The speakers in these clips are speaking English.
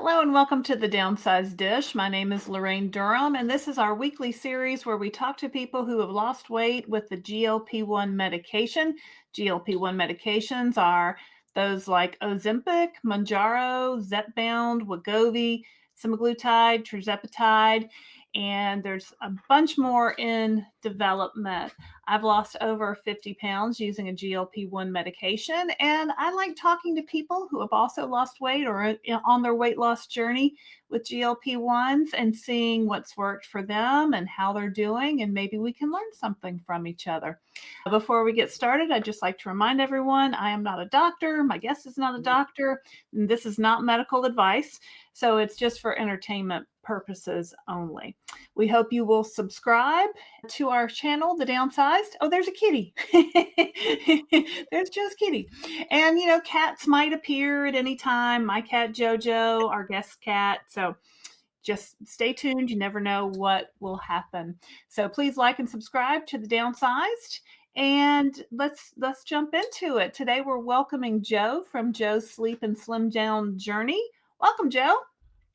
Hello and welcome to the Downsized Dish. My name is Laraine Durham, and this is our weekly series where we talk to people who have lost weight with the GLP-1 medication. GLP-1 medications are those like Ozempic, Mounjaro, Zepbound, Wegovy, semaglutide, tirzepatide, and there's a bunch more in development. I've lost over 50 pounds using a GLP-1 medication, and I like talking to people who have also lost weight or on their weight loss journey with GLP-1s and seeing what's worked for them and how they're doing, and maybe we can learn something from each other. Before we get started, I'd just like to remind everyone I am not a doctor. My guest is not a doctor. And this is not medical advice. So it's just for entertainment purposes only. We hope you will subscribe to our channel, The Downsized. Oh, there's a kitty. There's just Kitty. And, cats might appear at any time. My cat, Jojo, our guest cat. So just stay tuned. You never know what will happen. So please like and subscribe to The Downsized. And let's jump into it. Today we're welcoming Joe from Joe's Sleep and Slim Down Journey. Welcome, Joe.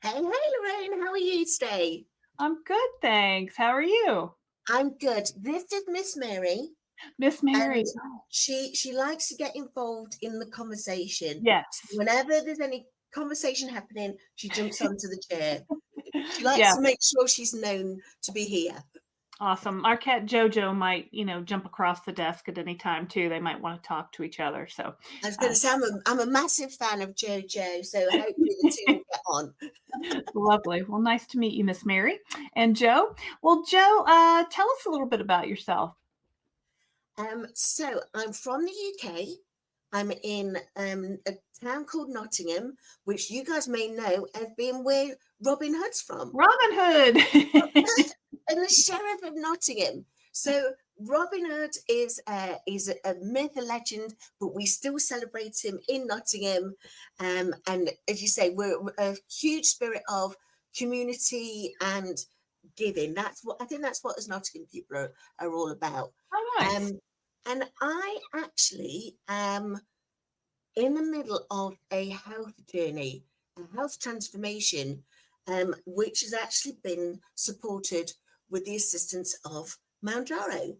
Hey, Lorraine, how are you today? I'm good, thanks. How are you? I'm good. This is Miss Mary, Miss Mary. and she likes to get involved in the conversation. Yes. Whenever there's any conversation happening, she jumps onto the chair. She likes Yeah. to make sure she's known to be here. Awesome. Our cat Jojo might, jump across the desk at any time too. They might want to talk to each other. So I was going to say I'm a massive fan of JoJo, so hopefully the two will get on. lovely. Well, nice to meet you, Miss Mary. And Joe. Well, Joe, tell us a little bit about yourself. So I'm from the UK. I'm in a town called Nottingham, which you guys may know as being where Robin Hood's from. Robin Hood. And the Sheriff of Nottingham. So Robin Hood is a myth, a legend, but we still celebrate him in Nottingham. And as you say, we're a huge spirit of community and giving. I think that's what us Nottingham people are all about. Oh, nice. And I actually am in the middle of a health journey, a health transformation, which has actually been supported with the assistance of Mounjaro.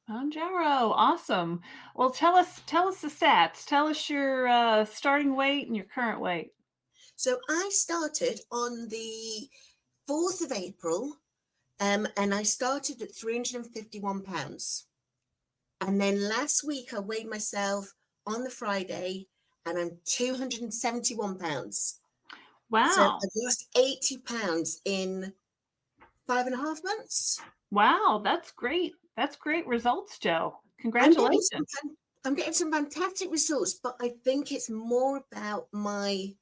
Mounjaro, awesome. Well, tell us the stats. Tell us your starting weight and your current weight. So I started on the 4th of April, and I started at 351 pounds. And then last week I weighed myself on the Friday, and I'm 271 pounds. So Wow. I've lost 80 pounds in 5.5 months. Wow, that's great. That's great results, Joe. I'm Congratulations. getting some fantastic results, but I think it's more about the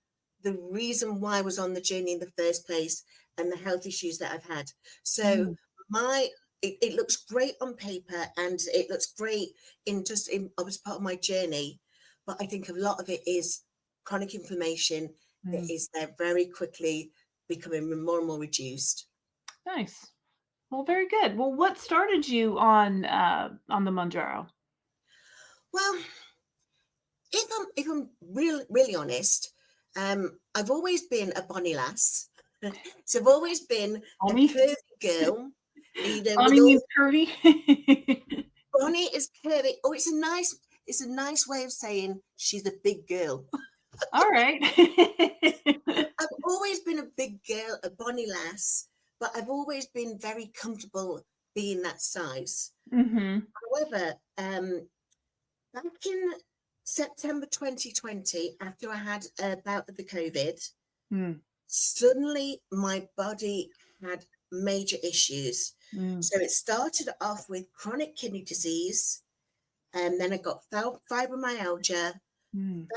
reason why I was on the journey in the first place and the health issues that I've had. So it looks great on paper and it looks great I was part of my journey, but I think a lot of it is chronic inflammation that is there very quickly becoming more and more reduced. Nice. Well, very good. Well, what started you on the Mounjaro? Well, if I'm really honest, I've always been a bonny lass. So I've always been a Bonnie? curvy girl. Bonnie means curvy. Bonnie is curvy. Oh, it's a nice way of saying she's a big girl. All right. I've always been a big girl, a bonny lass, but I've always been very comfortable being that size. However, back in September 2020, after I had a bout of the COVID, suddenly my body had major issues. So it started off with chronic kidney disease, and then I got fibromyalgia,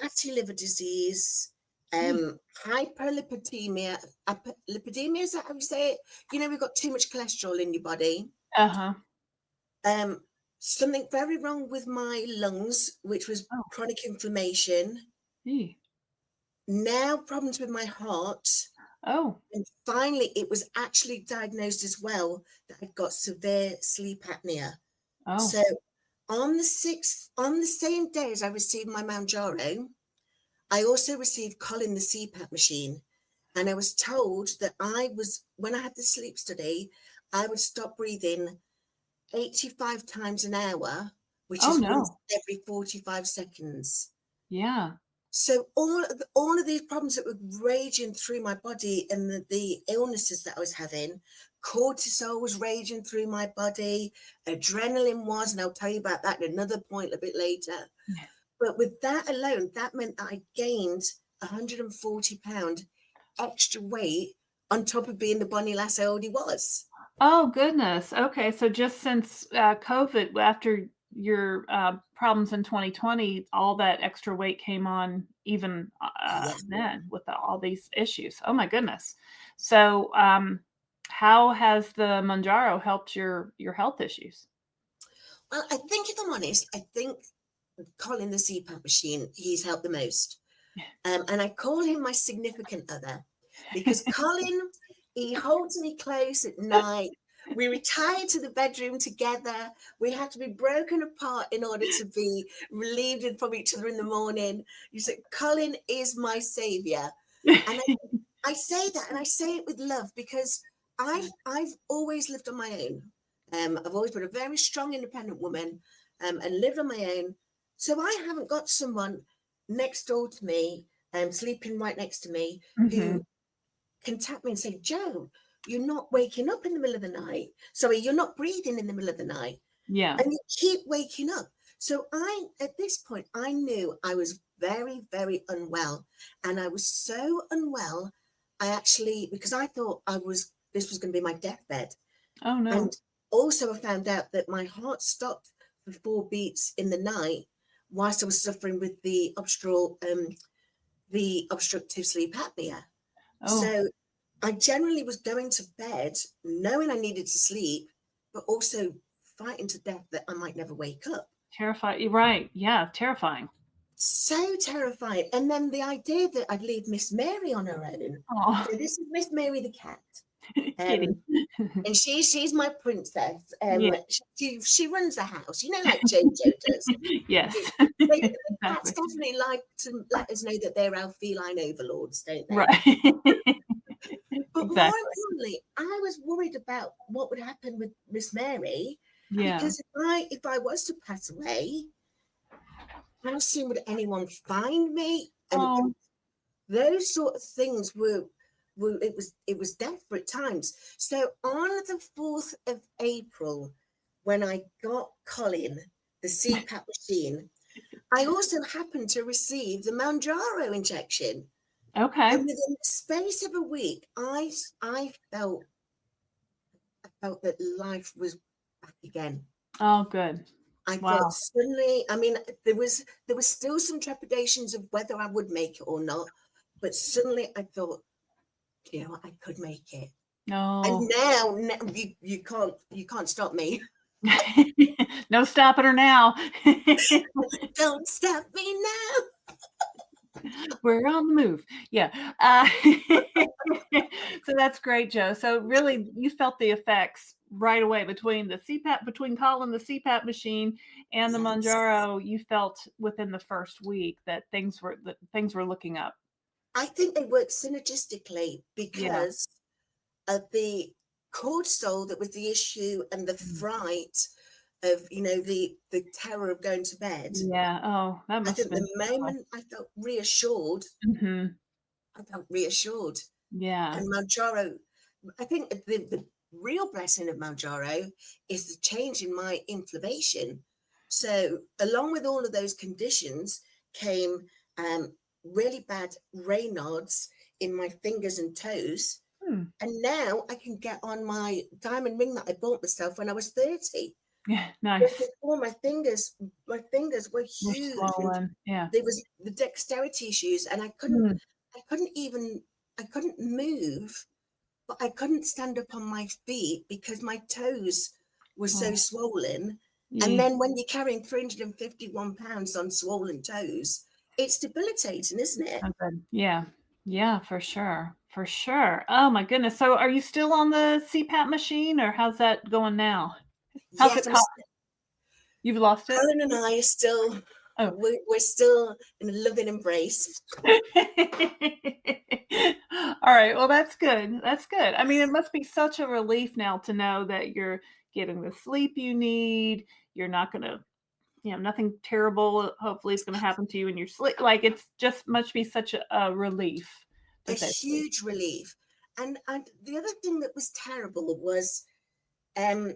fatty liver disease, hyperlipidemia. Lipidemia, is that how you say it? We've got too much cholesterol in your body. Something very wrong with my lungs, which was chronic inflammation. Now problems with my heart. Oh. And finally, it was actually diagnosed as well that I'd got severe sleep apnea. Oh. So on the same day as I received my Mounjaro, I also received Colin the CPAP machine. And I was told that when I had the sleep study, I would stop breathing 85 times an hour, which Oh, is once no. every 45 seconds. Yeah. So all of these problems that were raging through my body, and the illnesses that I was having, cortisol was raging through my body, adrenaline was, and I'll tell you about that at another point a bit later. Yeah. But with that alone, that meant that I gained 140 pound extra weight on top of being the bunny lass I already was. Oh, goodness. Okay, so just since, COVID, after your, problems in 2020, all that extra weight came on even, Yeah. then with all these issues. Oh my goodness. So, how has the Mounjaro helped your health issues? Well, I think if I'm honest, I think Colin, the CPAP machine, he's helped the most. And I call him my significant other because Colin, he holds me close at night. We retire to the bedroom together. We have to be broken apart in order to be relieved from each other in the morning. You say, Colin is my savior. And I say that, and I say it with love, because I've always lived on my own. I've always been a very strong, independent woman, and lived on my own. So I haven't got someone next door to me, sleeping right next to me, who Mhm. can tap me and say, Joe, you're not waking up in the middle of the night. Sorry, you're not breathing in the middle of the night. Yeah. And you keep waking up. So at this point, I knew I was very, very unwell. And I was so unwell, because I thought this was going to be my deathbed. Oh, no. And also I found out that my heart stopped for 4 beats in the night whilst I was suffering with the obstructive sleep apnea. Oh, So I generally was going to bed knowing I needed to sleep, but also fighting to death that I might never wake up. terrified. You're right. Yeah, terrifying. So terrified. And then the idea that I'd leave Miss Mary on her own. Oh, So this is Miss Mary the cat. kitty. And she's my princess. Yeah. She runs the house, like Jojo does. Yes. The cats Exactly. definitely like to let us know that they're our feline overlords, don't they? Right. But more Exactly. importantly, I was worried about what would happen with Miss Mary, Yeah. because if I was to pass away, how soon would anyone find me? And Oh, those sort of things it was desperate times. So on the 4th of April, when I got Colin, the CPAP machine, I also happened to receive the Mounjaro injection. okay. And within the space of a week, I felt that life was back again. Oh, good. I felt Wow. suddenly, I mean, there was still some trepidations of whether I would make it or not, but suddenly I thought, I could make it. And No. now you can't stop me. No stopping her now. Don't stop me now. We're on the move. Yeah. So that's great, Joe. So really, you felt the effects right away between Colin, the CPAP machine, and the Yes. Mounjaro. You felt within the first week that things were looking up. I think they work synergistically Yeah. because of the cortisol that was the issue, and the Mm. fright of the terror of going to bed. Yeah. Oh, that I must have think been the terrible. moment I felt reassured, Mhm. I felt reassured. Yeah. And Mounjaro, I think the real blessing of Mounjaro is the change in my inflammation. So along with all of those conditions came really bad Raynaud's in my fingers and toes. Hmm. And now I can get on my diamond ring that I bought myself when I was 30. Yeah. But Nice. before, my fingers were We're huge, and swollen. Yeah. there was the dexterity issues, and I couldn't Mm. I couldn't even I couldn't move, but I couldn't stand up on my feet because my toes were so Oh. swollen. And Ye then when you're carrying 351 pounds on swollen toes, it's debilitating, isn't it? Okay. Yeah. Yeah, for sure. For sure. Oh my goodness. So are you still on the CPAP machine or how's that going now? How's Yes, it co You've lost it? Colin and I are still. Oh. We're still in a loving embrace. All right, well, that's good, that's good. I mean, it must be such a relief now to know that you're getting the sleep you need, you're not gonna nothing terrible, hopefully, is gonna happen to you in your sleep, like, it's just must be such a relief, A to say the least. huge relief. And the other thing that was terrible was, um,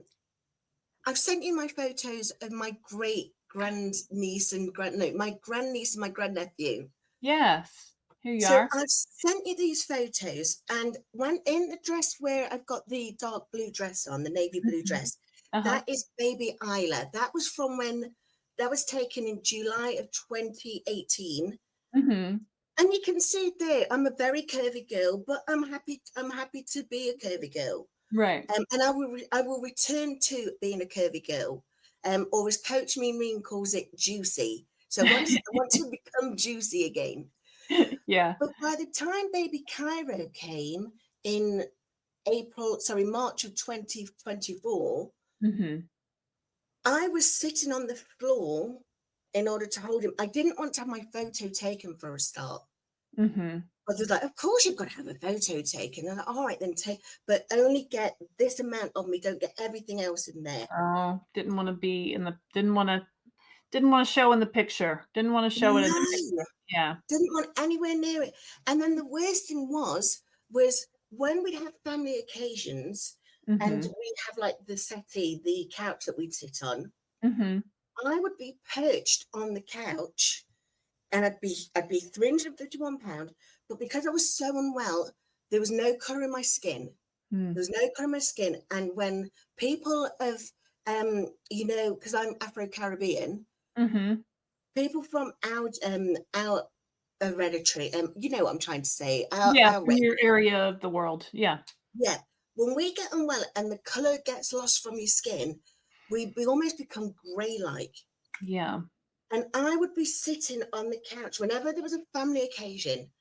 I've sent you my photos of my great grandniece and my grandniece and my grandnephew. Yes, here you So are. I've sent you these photos, and when in the dress where I've got the dark blue dress on, the navy blue Mhm. dress, Uh-huh. that is baby Isla. That was from when that was taken in July of 2018. Mhm. And you can see there, I'm a very curvy girl, but I'm happy to be a curvy girl. Right. And I will return to being a curvy girl. Or as Coach Mean calls it, juicy. So I want to become juicy again. Yeah. But by the time baby Cairo came in March of 2024, Mhm. I was sitting on the floor in order to hold him. I didn't want to have my photo taken for a start. Mhm. But they're like, of course you've got to have a photo taken. And I'm like, all right, then take, but only get this amount of me. Don't get everything else in there. Oh, didn't wanna be in the didn't wanna show in the picture, didn't wanna show it in the pic No, yeah. didn't want anywhere near it. And then the worst thing was when we'd have family occasions and Mhm. we'd have like the settee, the couch that we'd sit on, Mhm. I would be perched on the couch and I'd be 351 pounds. But because I was so unwell, there was no colour in my skin. Mm. There was no colour in my skin. And when people of because I'm Afro-Caribbean, Mhm. people from our hereditary, you know what I'm trying to say, Yeah, our from race, your area of the world, yeah. yeah. When we get unwell and the colour gets lost from your skin, we almost become grey-like. Yeah. And I would be sitting on the couch whenever there was a family occasion.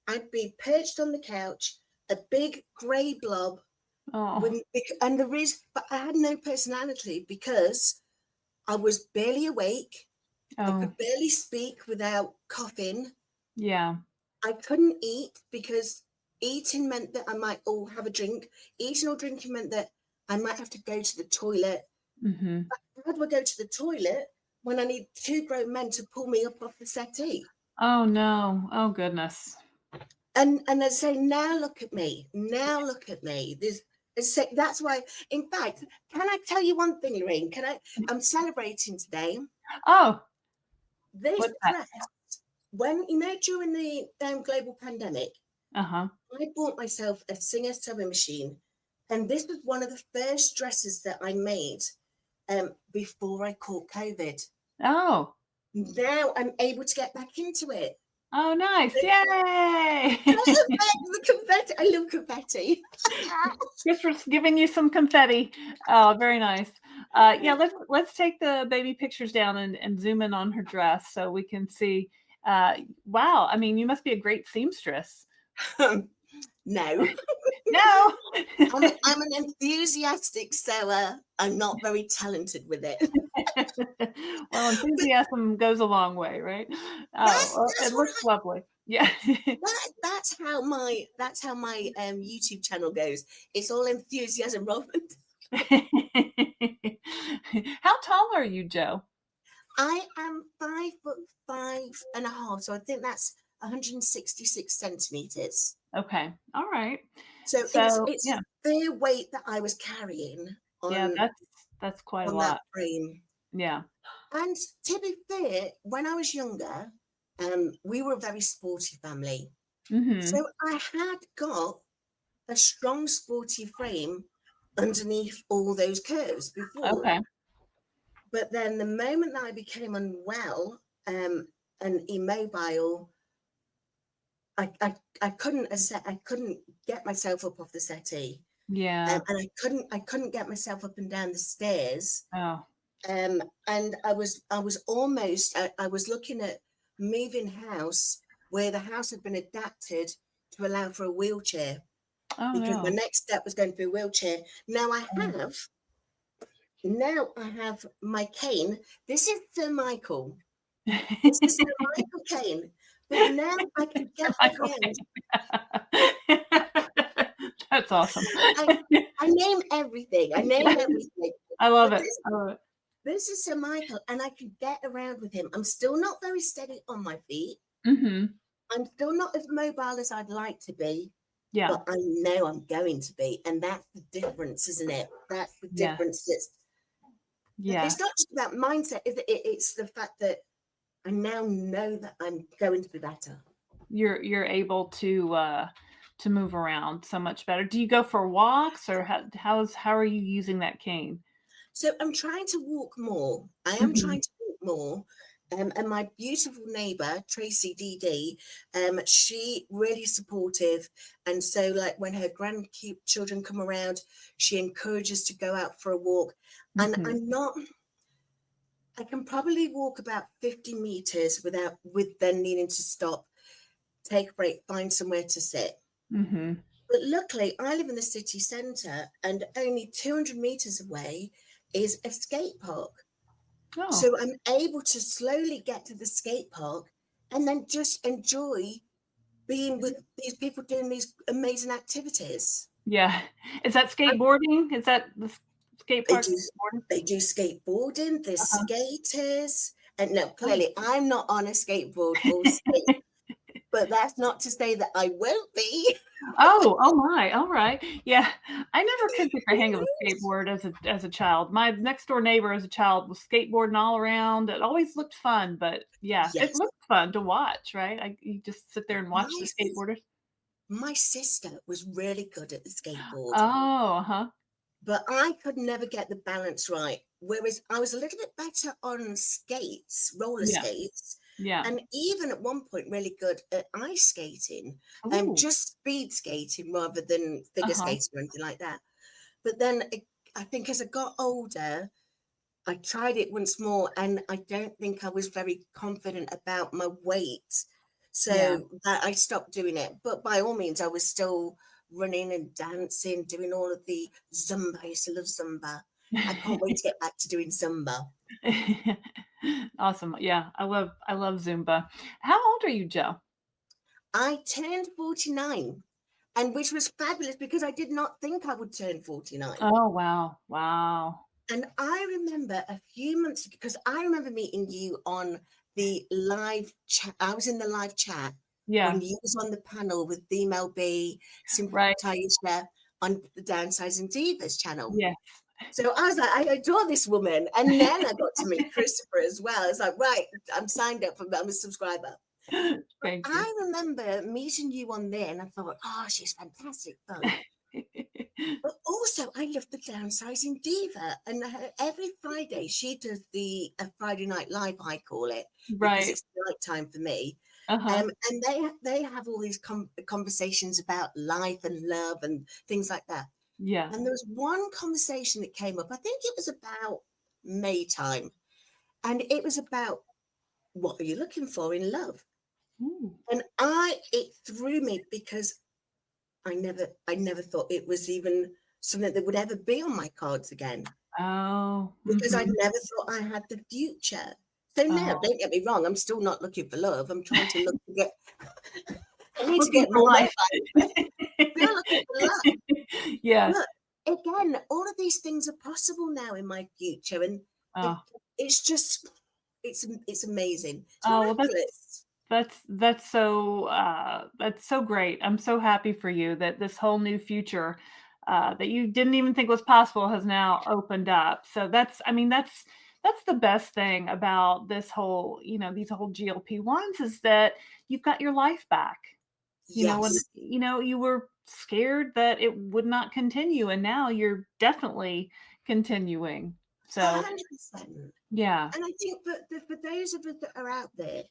I'd be perched on the couch, a big grey blob, Oh. when, and but I had no personality because I was barely awake. I Oh, could barely speak without coughing. yeah. I couldn't eat because eating meant that I might have a drink. Eating or drinking meant that I might have to go to the toilet. Mhm. How do I go to the toilet when I need two grown men to pull me up off the settee? Oh, no. Oh, goodness. And they say, now look at me. Now look at me. That's why, in fact, can I tell you one thing, Lorraine? I'm celebrating today. Oh, This what's that? dress, during the global pandemic, Uh-huh. I bought myself a Singer sewing machine, and this was one of the first dresses that I made before I caught COVID. Oh. Now I'm able to get back into it. Oh, nice. So, Yay! the confetti, I love confetti. Just for giving you some confetti. Oh, very nice. Yeah, let's take the baby pictures down and zoom in on her dress so we can see. Wow, I mean, you must be a great seamstress. No, No. I'm an enthusiastic sewer. I'm not very talented with it. Well, But enthusiasm goes a long way, right? Oh, that's well, that's it what looks lovely. Yeah. that's how my YouTube channel goes. It's all enthusiasm, Robert. How tall are you, Joe? I am 5'5.5", so I think that's 166 centimeters. Okay. All right. So So, it's yeah. fair weight that I was carrying Yeah, that's quite a on that lot. frame. Yeah. And to be fair, when I was younger, we were a very sporty family. Mhm. So I had got a strong sporty frame underneath all those curves before. Okay. But then the moment that I became unwell and immobile, I couldn't I couldn't get myself up off the settee. Yeah. And I couldn't get myself up and down the stairs. Oh. And I was looking at moving house where the house had been adapted to allow for a wheelchair, Oh, because my no. next step was going to be a wheelchair. Mm. Now I have my cane. This is Sir Michael. It's the Sir Michael cane, but now I can get Michael around. That's awesome. I name everything. I name everything. I love But it. I love it. this is Sir Michael, and I can get around with him. I'm still not very steady on my feet. Mhm. I'm still not as mobile as I'd like to be, Yeah. but I know I'm going to be, and that's the difference, isn't it? That's the Yeah. difference. Yeah. It's not just about mindset, is it? It's the fact that I now know that I'm going to be better. You're able to move around so much better. Do you go for walks, or how are you using that cane? So I'm trying to walk more. I am Mhm. trying to walk more. And my beautiful neighbor, Tracy DD, she really supportive. And so like when her grandchildren come around, she encourages to go out for a walk. And Mhm. I can probably walk about 50 meters with then needing to stop, take a break, find somewhere to sit. Mhm. But luckily, I live in the city centre, and only 200 meters away is a skate park. Oh. So I'm able to slowly get to the skate park and then just enjoy being with these people doing these amazing activities. Yeah. Is that skateboarding? Is that the skate They park do skateboarding? they do skateboarding, there's Uh-huh. skaters, and no, Oh. clearly I'm not on a skateboard or skate, but that's not to say that I won't be. Oh, oh my, alright. Yeah, I never could get the hang of a skateboard as a child. My next door neighbor as a child was skateboarding all around. It always looked fun, but yeah, it Yes, looked fun to watch, right? You just sit there and watch my the skateboarders. my sister was really good at the skateboard, Oh, uh-huh. but I could never get the balance right. Whereas I was a little bit better on skates, roller Yeah, skates, yeah. and even at one point really good at ice skating, Ooh, just speed skating rather than figure uh-huh. skating or anything like that. But then I think as I got older, I tried it once more, and I don't think I was very confident about my weight. Yeah. So that I stopped doing it. But by all means, I was still running and dancing, doing all of the Zumba. I used to love Zumba. I can't wait to get back to doing Zumba. Awesome. Yeah, I love Zumba. How old are you, Joe? I turned 49, and which was fabulous because I did not think I would turn 49. Oh, wow. Wow. And I remember a few months because I remember meeting you on the live chat. I was in the live chat when Yeah, you was on the panel with BMLB, right. Taisha on the Downsized Divas channel. Yeah. So I was like, I adore this woman. And then I got to meet Christopher as well. It's like, right, I'm signed up, I'm a subscriber. Thank you. I remember meeting you on there and I thought, oh, she's fantastic fun. But also, I love the Downsizing Diva, and every Friday she does a Friday Night Live, I call it, because Right. it's night time for me. Uh-huh. And they have all these conversations about life and love and things like that. Yeah. And there was one conversation that came up. I think it was about May time, and it was about what are you looking for in love? Ooh. And it threw me because I never thought it was even something that would ever be on my cards again Oh, because I mhm. never thought I had the future. So now, Oh, don't get me wrong, I'm still not looking for love. I'm trying to look to get, I need to looking get for more love. life. Still looking for love. Yeah. But again, all of these things are possible now in my future. And it, Oh. it's just, it's amazing. It's Oh, well, miraculous. that's so great. I'm so happy for you that this whole new future, that you didn't even think was possible has now opened up. So I mean, that's the best thing about this whole, these whole GLP-1s is that you've got your life back. Yes, You were scared that it would not continue, and now you're definitely continuing. So, 100%. yeah. And I think that for those of us that are out there,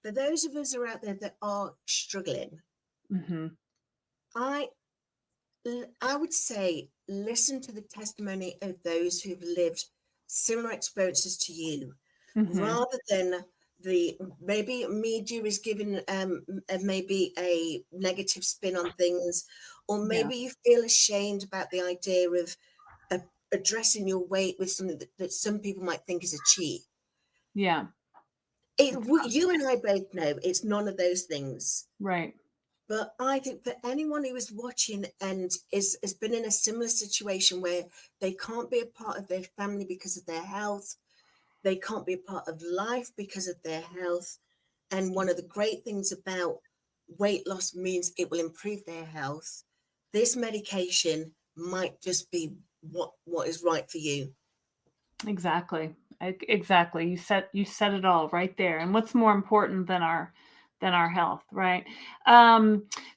for those of us who are out there that are struggling, Mhm. I I would say listen to the testimony of those who've lived similar experiences to you, Mhm. rather than the maybe media is giving maybe a negative spin on things, or Yeah. maybe you feel ashamed about the idea of uh, addressing your weight with something that some people might think is a cheat. Yeah. You and I both know it's none of those things. Right. But I think for anyone who is watching and has been in a similar situation where they can't be a part of their family because of their health, they can't be a part of life because of their health. And one of the great things about weight loss means it will improve their health. This medication might just be what is right for you. Exactly. Exactly. You said it all right there. And what's more important than our health, right?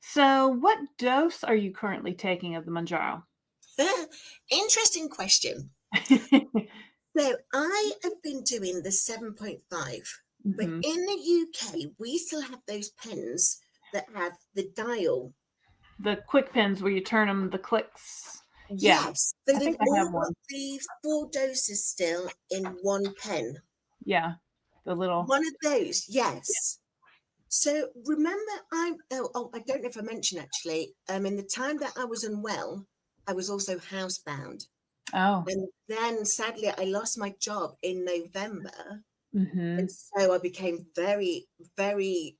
So what dose are you currently taking of the Mounjaro? Interesting question. So I have been doing the 7.5, but Hmm. in the UK, we still have those pens that have the dial. The quick pins where you turn them, the clicks. Yeah, Yes, so I they've think I all have got one. the 4 doses still in one pen. Yeah, the little. One of those, Yeah. yes. So remember, I don't know if I mentioned actually, in the time that I was unwell, I was also housebound. Oh. And then sadly, I lost my job in November. Hmm. And so I became very, very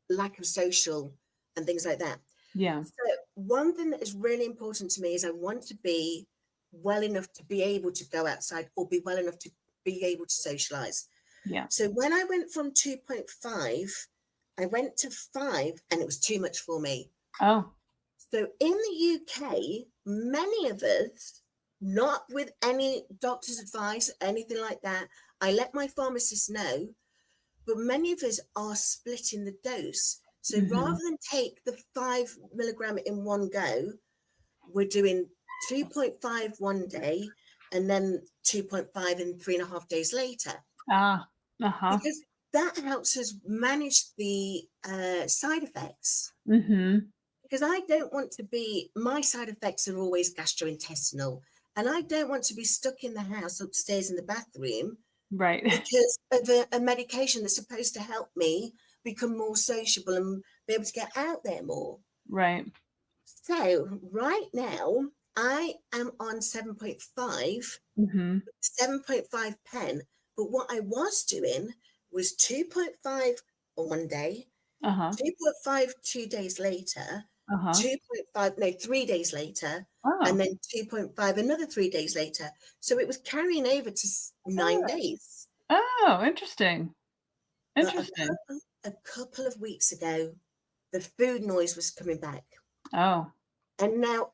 lack of social and things like that. Yeah. So one thing that is really important to me is I want to be well enough to be able to go outside or be well enough to be able to socialize. Yeah. So when I went from 2.5, I went to 5 and it was too much for me. Oh. So in the UK, many of us, not with any doctor's advice, anything like that, I let my pharmacist know, but many of us are splitting the dose. So Hmm. rather than take the 5 milligram in one go, we're doing 2.5 one day and then 2.5 in 3.5 days later, Ah. Uh-huh. because that helps us manage the side effects. Hmm. Because I don't want to be, my side effects are always gastrointestinal, and I don't want to be stuck in the house upstairs in the bathroom Right. because of a medication that's supposed to help me become more sociable and be able to get out there more. Right. So right now, I am on 7.5, Hmm. 7.5 pen, but what I was doing was 2.5 on one day, Uh-huh. 2.5 2 days later, Uh-huh. 2.5, no, 3 days later, and Oh. then 2.5 another 3 days later. So it was carrying over to 9 days. Oh, interesting. But Interesting. a couple of weeks ago, the food noise was coming back. Oh. And now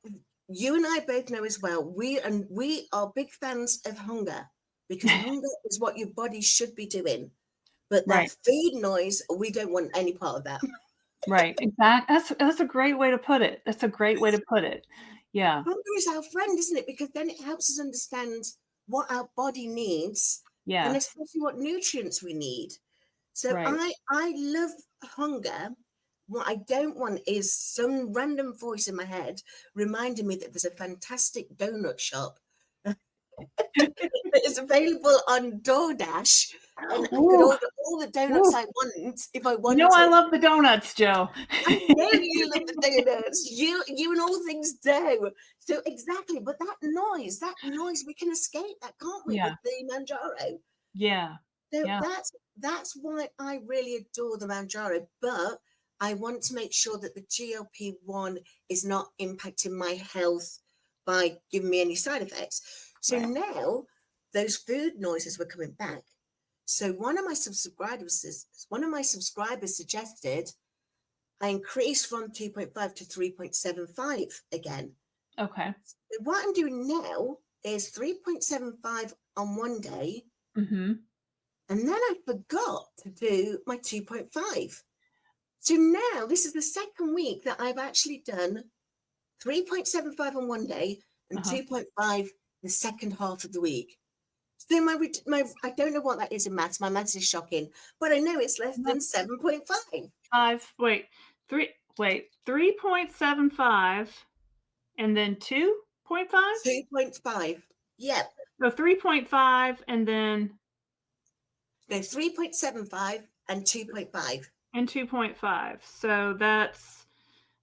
you and I both know as well, we are big fans of hunger because hunger is what your body should be doing. But that Right. food noise, we don't want any part of that. Right. That's a great way to put it. That's a great way to put it. Yeah. Hunger is our friend, isn't it? Because then it helps us understand what our body needs and Yes. especially what nutrients we need. So Right. I love hunger. What I don't want is some random voice in my head reminding me that there's a fantastic donut shop that is available on DoorDash, and I could Ooh, order all the donuts ooh. I want if I You know I wanted. love the donuts, Joe. I know you love the donuts. You and all things do. So exactly, but that noise, we can escape that, can't we, with Yeah. the Mounjaro? Yeah. So Yeah. that's why I really adore the Mounjaro, but I want to make sure that the GLP-1 is not impacting my health by giving me any side effects. So Right. now those food noises were coming back. So one of my subscribers suggested I increased from 2.5 to 3.75 again. Okay. What I'm doing now is 3.75 on one day, Mhm. and then I forgot to do my 2.5. So now this is the second week that I've actually done 3.75 on one day and Uh-huh. 2.5 the second half of the week. So my I don't know what that is in maths. My maths is shocking, but I know it's less than 7.5. 5 wait, 3.75 and then 2.5? 2.5. Yep. No, 3.5 and then No, 3.75 and 2.5. 2.5. So that's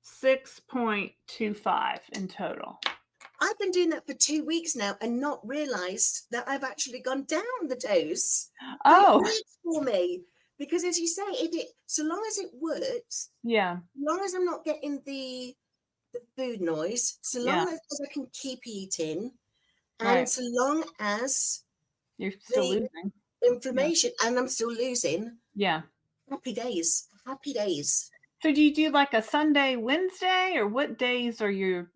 6.25 in total. I've been doing that for 2 weeks now and not realized that I've actually gone down the dose. But it Oh, works for me. Because as you say, so long as it works, Yeah. as long as I'm not getting the food noise, so Yeah. long as I can keep eating, and Right. so long as You're still the losing. Yeah. inflammation and I'm still losing, Yeah. happy days, happy days. So do you do like a Sunday, Wednesday, or what days are your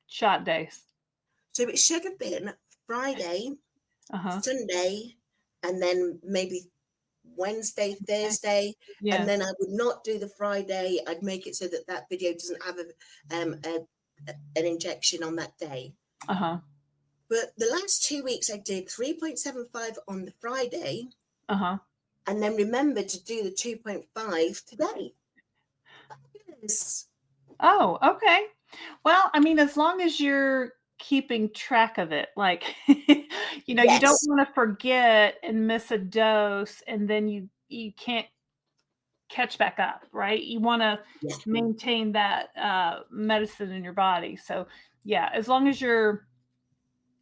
shot days? So it should have been Friday, Uh-huh. Sunday, and then maybe Wednesday, Okay. Thursday, and Yeah. then I would not do the Friday. I'd make it so that that video doesn't have an injection on that day. Uh-huh. But the last 2 weeks, I did 3.75 on the Friday, Uh-huh. and then remembered to do the 2.5 today. Yes. Oh, okay. Well, I mean, as long as you're keeping track of it, like, you don't Yes. wanna forget and miss a dose, and then you can't catch back up, right? You wanna Yeah. maintain that, medicine in your body, so, yeah, as long as you're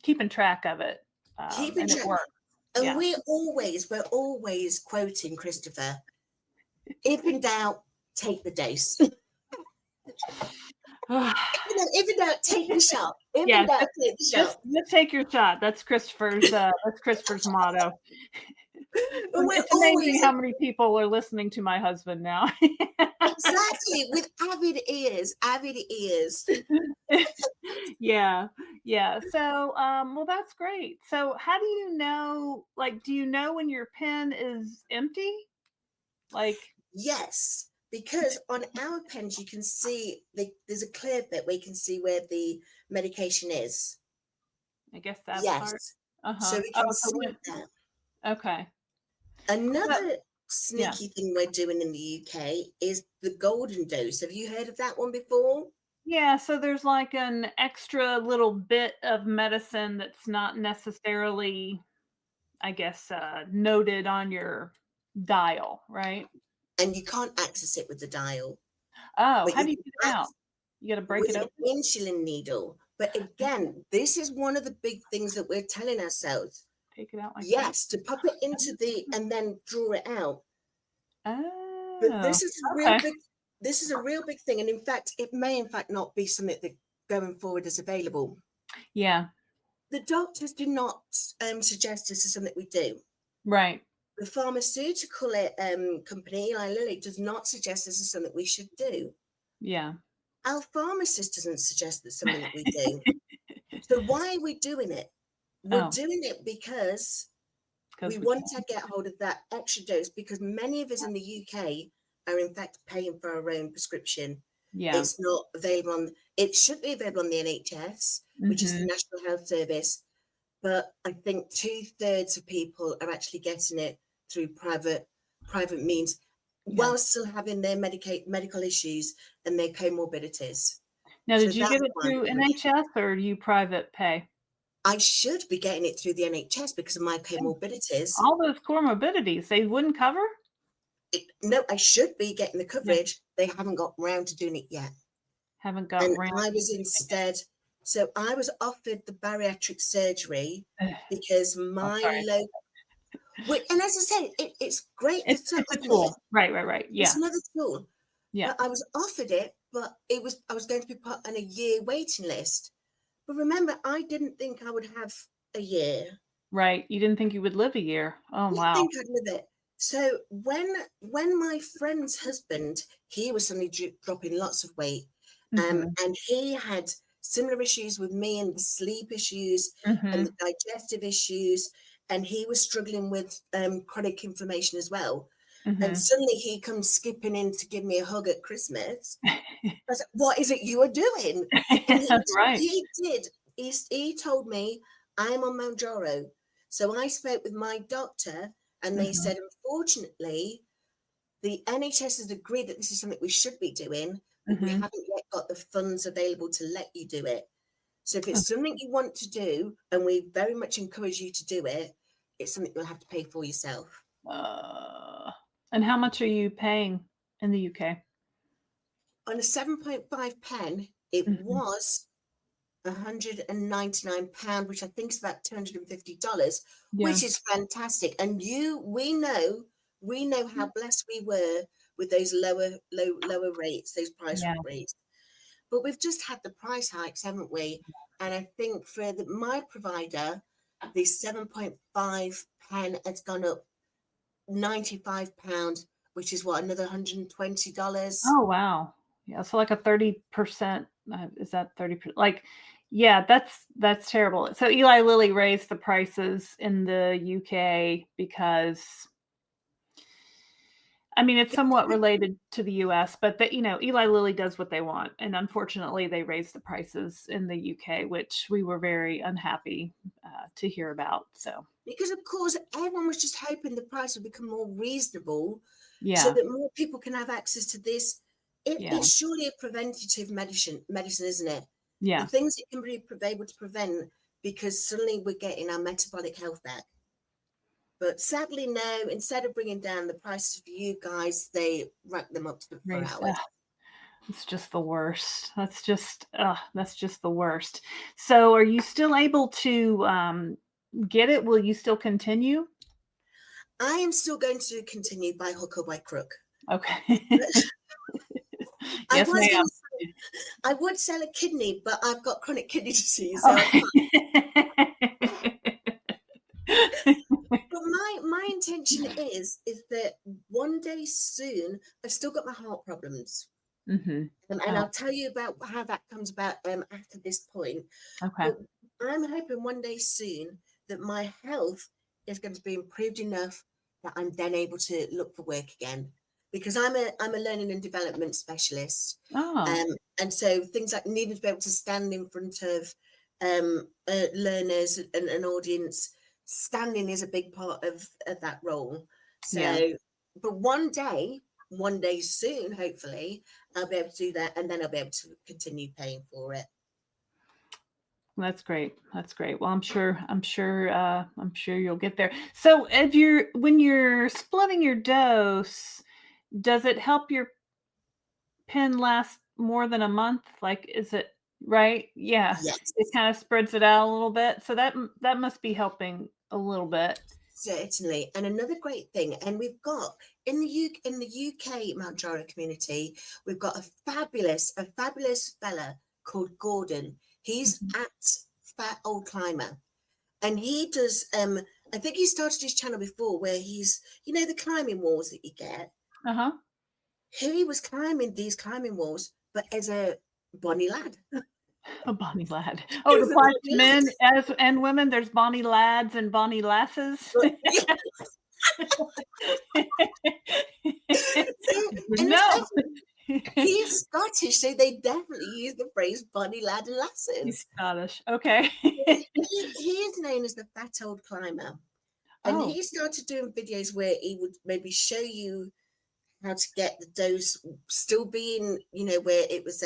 keeping track of it, Keeping and it track. works. And Yeah. we're always quoting Christopher. If in doubt, take the dose. If in doubt, take the shot. If in Yeah, doubt, take the just shot. just take your shot. That's Christopher's motto. But we're It's amazing always how many people are listening to my husband now. exactly with avid ears, avid ears. Yeah, yeah. So, well, that's great. So, how do you know, like, do you know when your pen is empty? Like, Yes, because on our pens you can see there's a clear bit where you can see where the medication is. I guess that part. Yes, so Uh-huh. we Oh, can so see when that. okay. Well, Another yeah. sneaky thing we're doing in the UK is the golden dose. Have you heard of that one before? Yeah, so there's like an extra little bit of medicine that's not necessarily, I guess, noted on your dial, right? And you can't access it with the dial, Oh, but how you do you can get it out? access You gotta break with it an open? insulin needle. But again, this is one of the big things that we're telling ourselves. Take it out like that? Yes, to pop it into the and then draw it out. But Oh, this is a real okay. big thing. And in fact, it may in fact not be something that going forward is available. Yeah, The doctors do not suggest this is something we do. right. The pharmaceutical company, Eli Lilly, does not suggest this is something we should do. Yeah. Our pharmacist doesn't suggest that's something that we do. So why are we doing it? We're Oh, doing it because we because we want can. to get hold of that extra dose because many of us in the UK are in fact paying for our own prescription. Yeah. It's not available on, it should be available on the NHS, which is the Mhm. National Health Service, but I think 2/3 of people are actually getting it through private means Yeah. while still having their medical issues and their comorbidities. Now, So did you that's get it why I'm through doing it. NHS or do you private pay? I should be getting it through the NHS because of my comorbidities. All those comorbidities, they wouldn't cover? No, I should be getting the Yeah. coverage. They haven't got round to doing it yet. Haven't got And round I to was instead, so I was offered the bariatric surgery doing it. because I'm my sorry. low, and as I say, it's great for some, It's a isn't it? tool. Right. It's Yeah. another tool. Yeah. But I was offered it, but I was going to be put on a year waiting list. But remember, I didn't think I would have a year. Right. You didn't think you would live a year. Oh, I wow. think I'd live it. So when my friend's husband, he was suddenly dropping lots of weight, Mhm. and he had similar issues with me and the sleep issues and the Mhm. digestive issues, and he was struggling with chronic inflammation as well. And Mhm. suddenly he comes skipping in to give me a hug at Christmas. I said, "What is it you are doing?" And Right. he did. He told me I'm on Mounjaro. So I spoke with my doctor, and they Mhm. said, unfortunately, the NHS has agreed that this is something we should be doing, but we Mhm. haven't yet got the funds available to let you do it. So if Oh, it's something you want to do, and we very much encourage you to do it, it's something you'll have to pay for yourself. and how much are you paying in the UK? On a 7.5 pen, it Mhm. was £199, which I think is about $250, Yeah. which is fantastic. And we know we know how blessed we were with those lower rates, those price Yeah. rates. But we've just had the price hikes, haven't we? And I think for my provider, the 7.5 pen has gone up £95, which is what, another $120? Oh, wow. Yeah, so like a 30%, is that 30%? Like, yeah, that's terrible. So Eli Lilly raised the prices in the UK because I mean, it's somewhat related to the US, but that, Eli Lilly does what they want. And unfortunately, they raised the prices in the UK, which we were very unhappy to hear about. So, Because of course, everyone was just hoping the price would become more reasonable so yeah, that more people can have access to this. yeah, It's surely a preventative medicine, isn't it? The yeah. things it can be able to prevent, because suddenly we're getting our metabolic health back. But sadly, no, instead of bringing down the prices for you guys, they rack them up for Raised. ours. It's just the worst. That's just the worst. So, are you still able to get it? Will you still continue? I am still going to continue by hook or by crook. Okay. I Yes, was ma'am. going to say, I would sell a kidney, but I've got chronic kidney disease, so I Okay. can't. But my intention is that one day soon, I've still got my heart problems. Mhm. And Oh, I'll tell you about how that comes about after this point. okay. But I'm hoping one day soon that my health is going to be improved enough that I'm then able to look for work again. Because I'm a learning and development specialist. Oh, And so things like needing to be able to stand in front of learners and an audience, standing is a big part of that role. yeah. So, but one day soon, hopefully, I'll be able to do that, and then I'll be able to continue paying for it. That's great. That's great. Well, I'm sure you'll get there. So, if when you're splitting your dose, does it help your pen last more than a month? Like, is it right? Yeah. It Yes, kind of spreads it out a little bit. So that must be helping a little bit. certainly. And another great thing, and we've got in the UK Mounjaro community, we've got a fabulous fella called Gordon. He's Mhm. at Fat Old Climber. And he does I think he started his channel before where he's, the climbing walls that you get. Uh-huh. He was climbing these climbing walls, but as a bonny lad. A bonny lad. Oh, He it was a applies bonny to men as and women. There's bonny lads and bonny lasses. lad. Yeah. So, and No. especially he's Scottish, so they definitely use the phrase bonny lad and He's lasses. Scottish. Okay. He is known as the fat old climber. And Oh, he started doing videos where he would maybe show you how to get the dose still being, where it was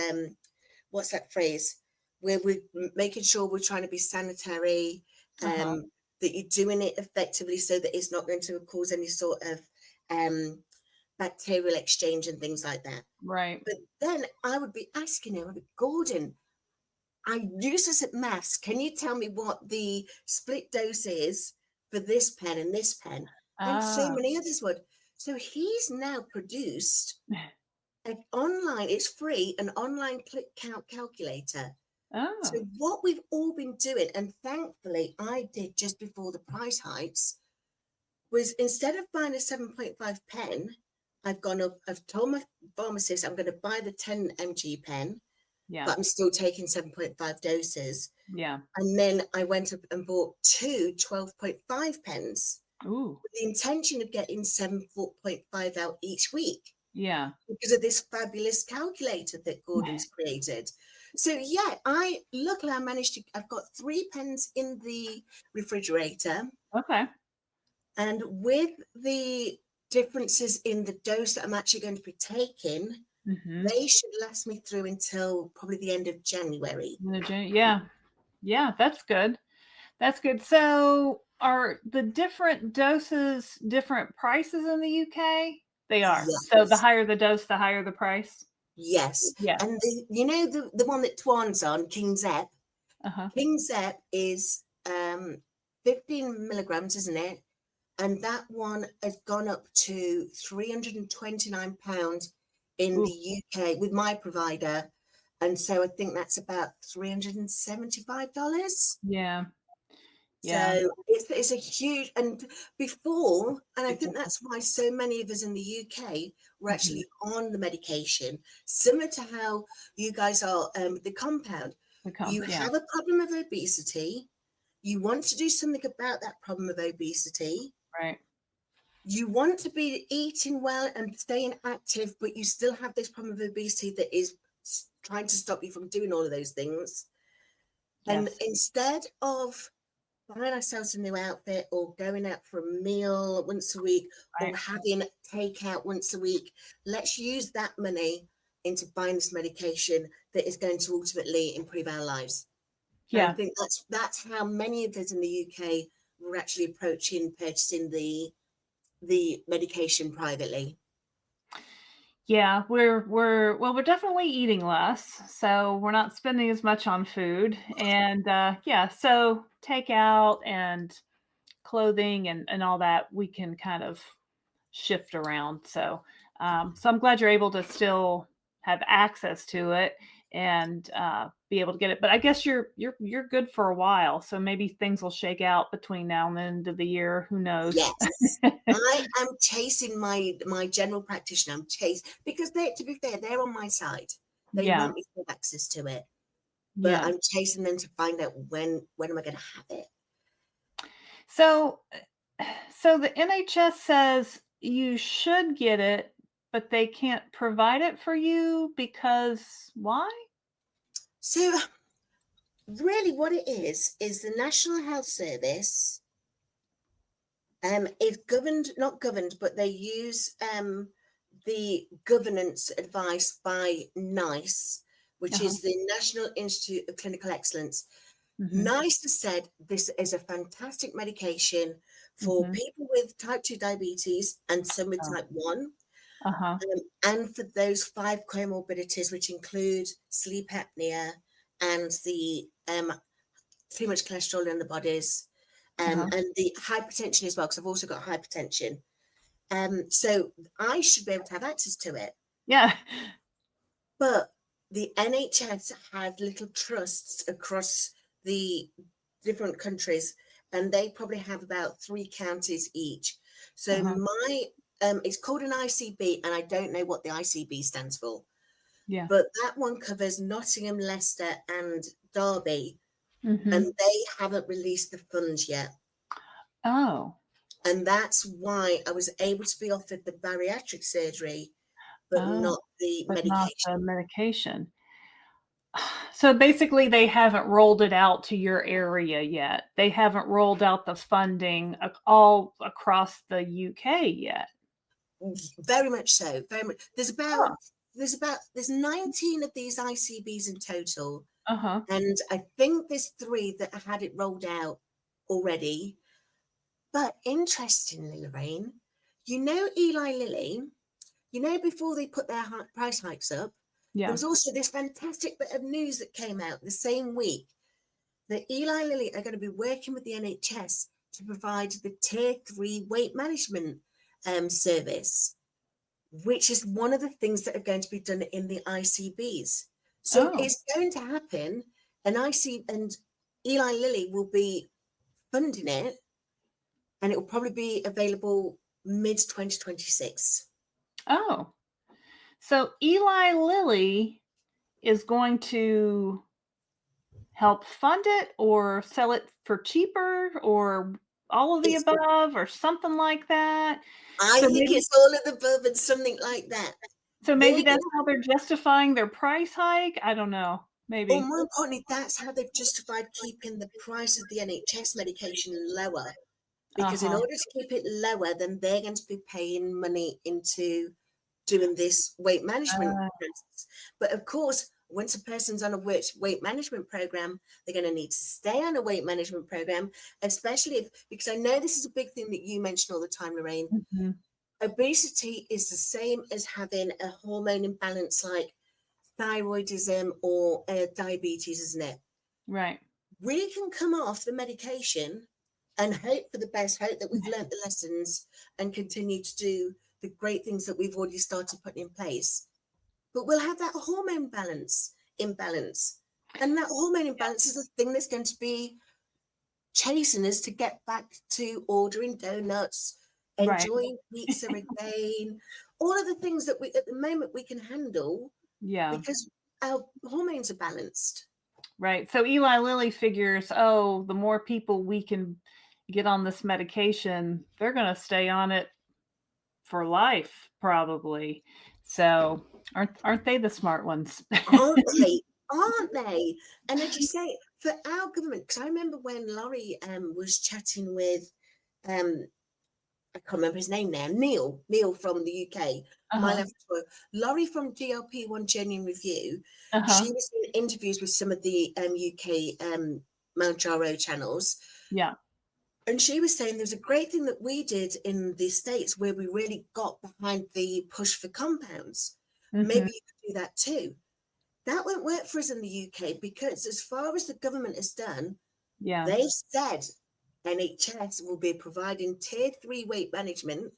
what's that phrase, where we're making sure we're trying to be sanitary, uh-huh. that you're doing it effectively so that it's not going to cause any sort of um bacterial exchange and things like that. Right. But then I would be asking him, Gordon, I use this at maths, can you tell me what the split dose is for this pen and this pen? And so Ah. many others would. So he's now produced online, it's free, an online click count calculator. So Oh, what we've all been doing, and thankfully I did just before the price hikes, was instead of buying a 7.5 pen, I've told my pharmacist I'm going to buy the 10 mg pen, yeah. but I'm still taking 7.5 doses. Yeah. And then I went up and bought two 12.5 pens Ooh. with the intention of getting 7.5 out each week, Yeah. because of this fabulous calculator that Gordon's created. So yeah, I managed to, I've got 3 pens in the refrigerator, Okay. and with the differences in the dose that I'm actually going to be taking, Mhm. they should last me through until probably the end of January. Yeah. Yeah, that's good. That's good. So, are the different doses different prices in the UK? They are. So, the Yes. higher the dose, the higher the price? Yes. Yeah. And the one that Twan's on, King Zep. Uh-huh. King Zep is 15 milligrams, isn't it? and that one has gone up to £329 in Ooh, the UK with my provider. And so I think that's about $375. yeah, yeah. So it's a huge, and before, and I Big think difference. that's why so many of us in the UK were Mhm. actually on the medication, similar to how you guys are the compound. You Yeah, have a problem of obesity, you want to do something about that problem of obesity, right. you want to be eating well and staying active, but you still have this problem of obesity that is trying to stop you from doing all of those things. And Yes, instead of buying ourselves a new outfit or going out for a meal once a week or right. having takeout once a week, let's use that money into buying this medication that is going to ultimately improve our lives. And I Yeah. think that's how many of us in the UK were actually approaching purchasing the medication privately. Yeah, we're definitely eating less, so we're not spending as much on food, and, yeah, so takeout and clothing and all that, we can kind of shift around, so I'm glad you're able to still have access to it and, be able to get it, but I guess you're good for a while, so maybe things will shake out between now and the end of the year, who knows? Yes. I am chasing my general practitioner. I'm chasing because they, to be fair, they're on my side. They Yeah, want me to have access to it, but yeah. I'm chasing them to find out when am I going to have it. So so the NHS says you should get it, but they can't provide it for you because why? So really, what it is the National Health Service. Is governed, not governed, but they use the governance advice by NICE, which Uh-huh. is the National Institute of Clinical Excellence. Mhm. NICE has said this is a fantastic medication for Mhm. people with type 2 diabetes and some with Oh. type 1, Uh-huh. and for those 5 comorbidities, which include sleep apnea and the too much cholesterol in the bodies, Uh-huh. and the hypertension as well, because I've also got hypertension. So I should be able to have access to it. Yeah. But the NHS has little trusts across the different countries, and they probably have about 3 counties each. So Uh-huh. my it's called an ICB, and I don't know what the ICB stands for, Yeah. but that one covers Nottingham, Leicester, and Derby, and Mhm. they haven't released the funds yet. Oh. And that's why I was able to be offered the bariatric surgery, but Oh, not the but not medication. the medication. So basically they haven't rolled it out to your area yet. They haven't rolled out the funding all across the UK yet. Very much so. Very much. Huh. There's 19 of these ICBs in total, Uh-huh. and I think there's 3 that had it rolled out already. But interestingly, Lorraine, Eli Lilly, before they put their price hikes up, there Yeah. was also this fantastic bit of news that came out the same week that Eli Lilly are going to be working with the NHS to provide the Tier 3 weight management service, which is one of the things that are going to be done in the ICBs. So Oh. it's going to happen, and Eli Lilly will be funding it, and it will probably be available mid 2026. Oh. So Eli Lilly is going to help fund it or sell it for cheaper or all of the It's above or something like that. I So think maybe it's all of the above and something like that. so maybe They're that's gonna, how they're justifying their price hike? I don't know. or Maybe. more importantly, that's how they've justified keeping the price of the NHS medication lower. Because in Uh-huh. order to keep it lower, then they're going to be paying money into doing this weight management Uh, process. But of course, once a person's on a weight management program, they're going to need to stay on a weight management program, especially because I know this is a big thing that you mention all the time, Lorraine. mhm. Obesity is the same as having a hormone imbalance like thyroidism or diabetes, isn't it? Right. We can come off the medication and hope for the best, hope that we've learnt the lessons and continue to do the great things that we've already started putting in place. But we'll have that hormone imbalance. And that hormone imbalance is the thing that's going to be chasing us to get back to ordering donuts, Right. enjoying pizza again, all of the things that we at the moment we can handle Yeah. because our hormones are balanced. Right. So Eli Lilly figures, oh, the more people we can get on this medication, they're going to stay on it for life, probably. So aren't they the smart ones? Aren't they? Aren't they? And as you say, for our government, because I remember when Laurie was chatting with I can't remember his name now, Neil from the UK, my Uh-huh. left foot, Laurie from GLP-1 Genuine Review, Uh-huh. she was in interviews with some of the UK Mounjaro channels, Yeah. and she was saying there's a great thing that we did in the States where we really got behind the push for compounds. Mhm. Maybe you could do that too. That won't work for us in the UK because as far as the government has done, Yeah. they said NHS will be providing tier 3 weight management.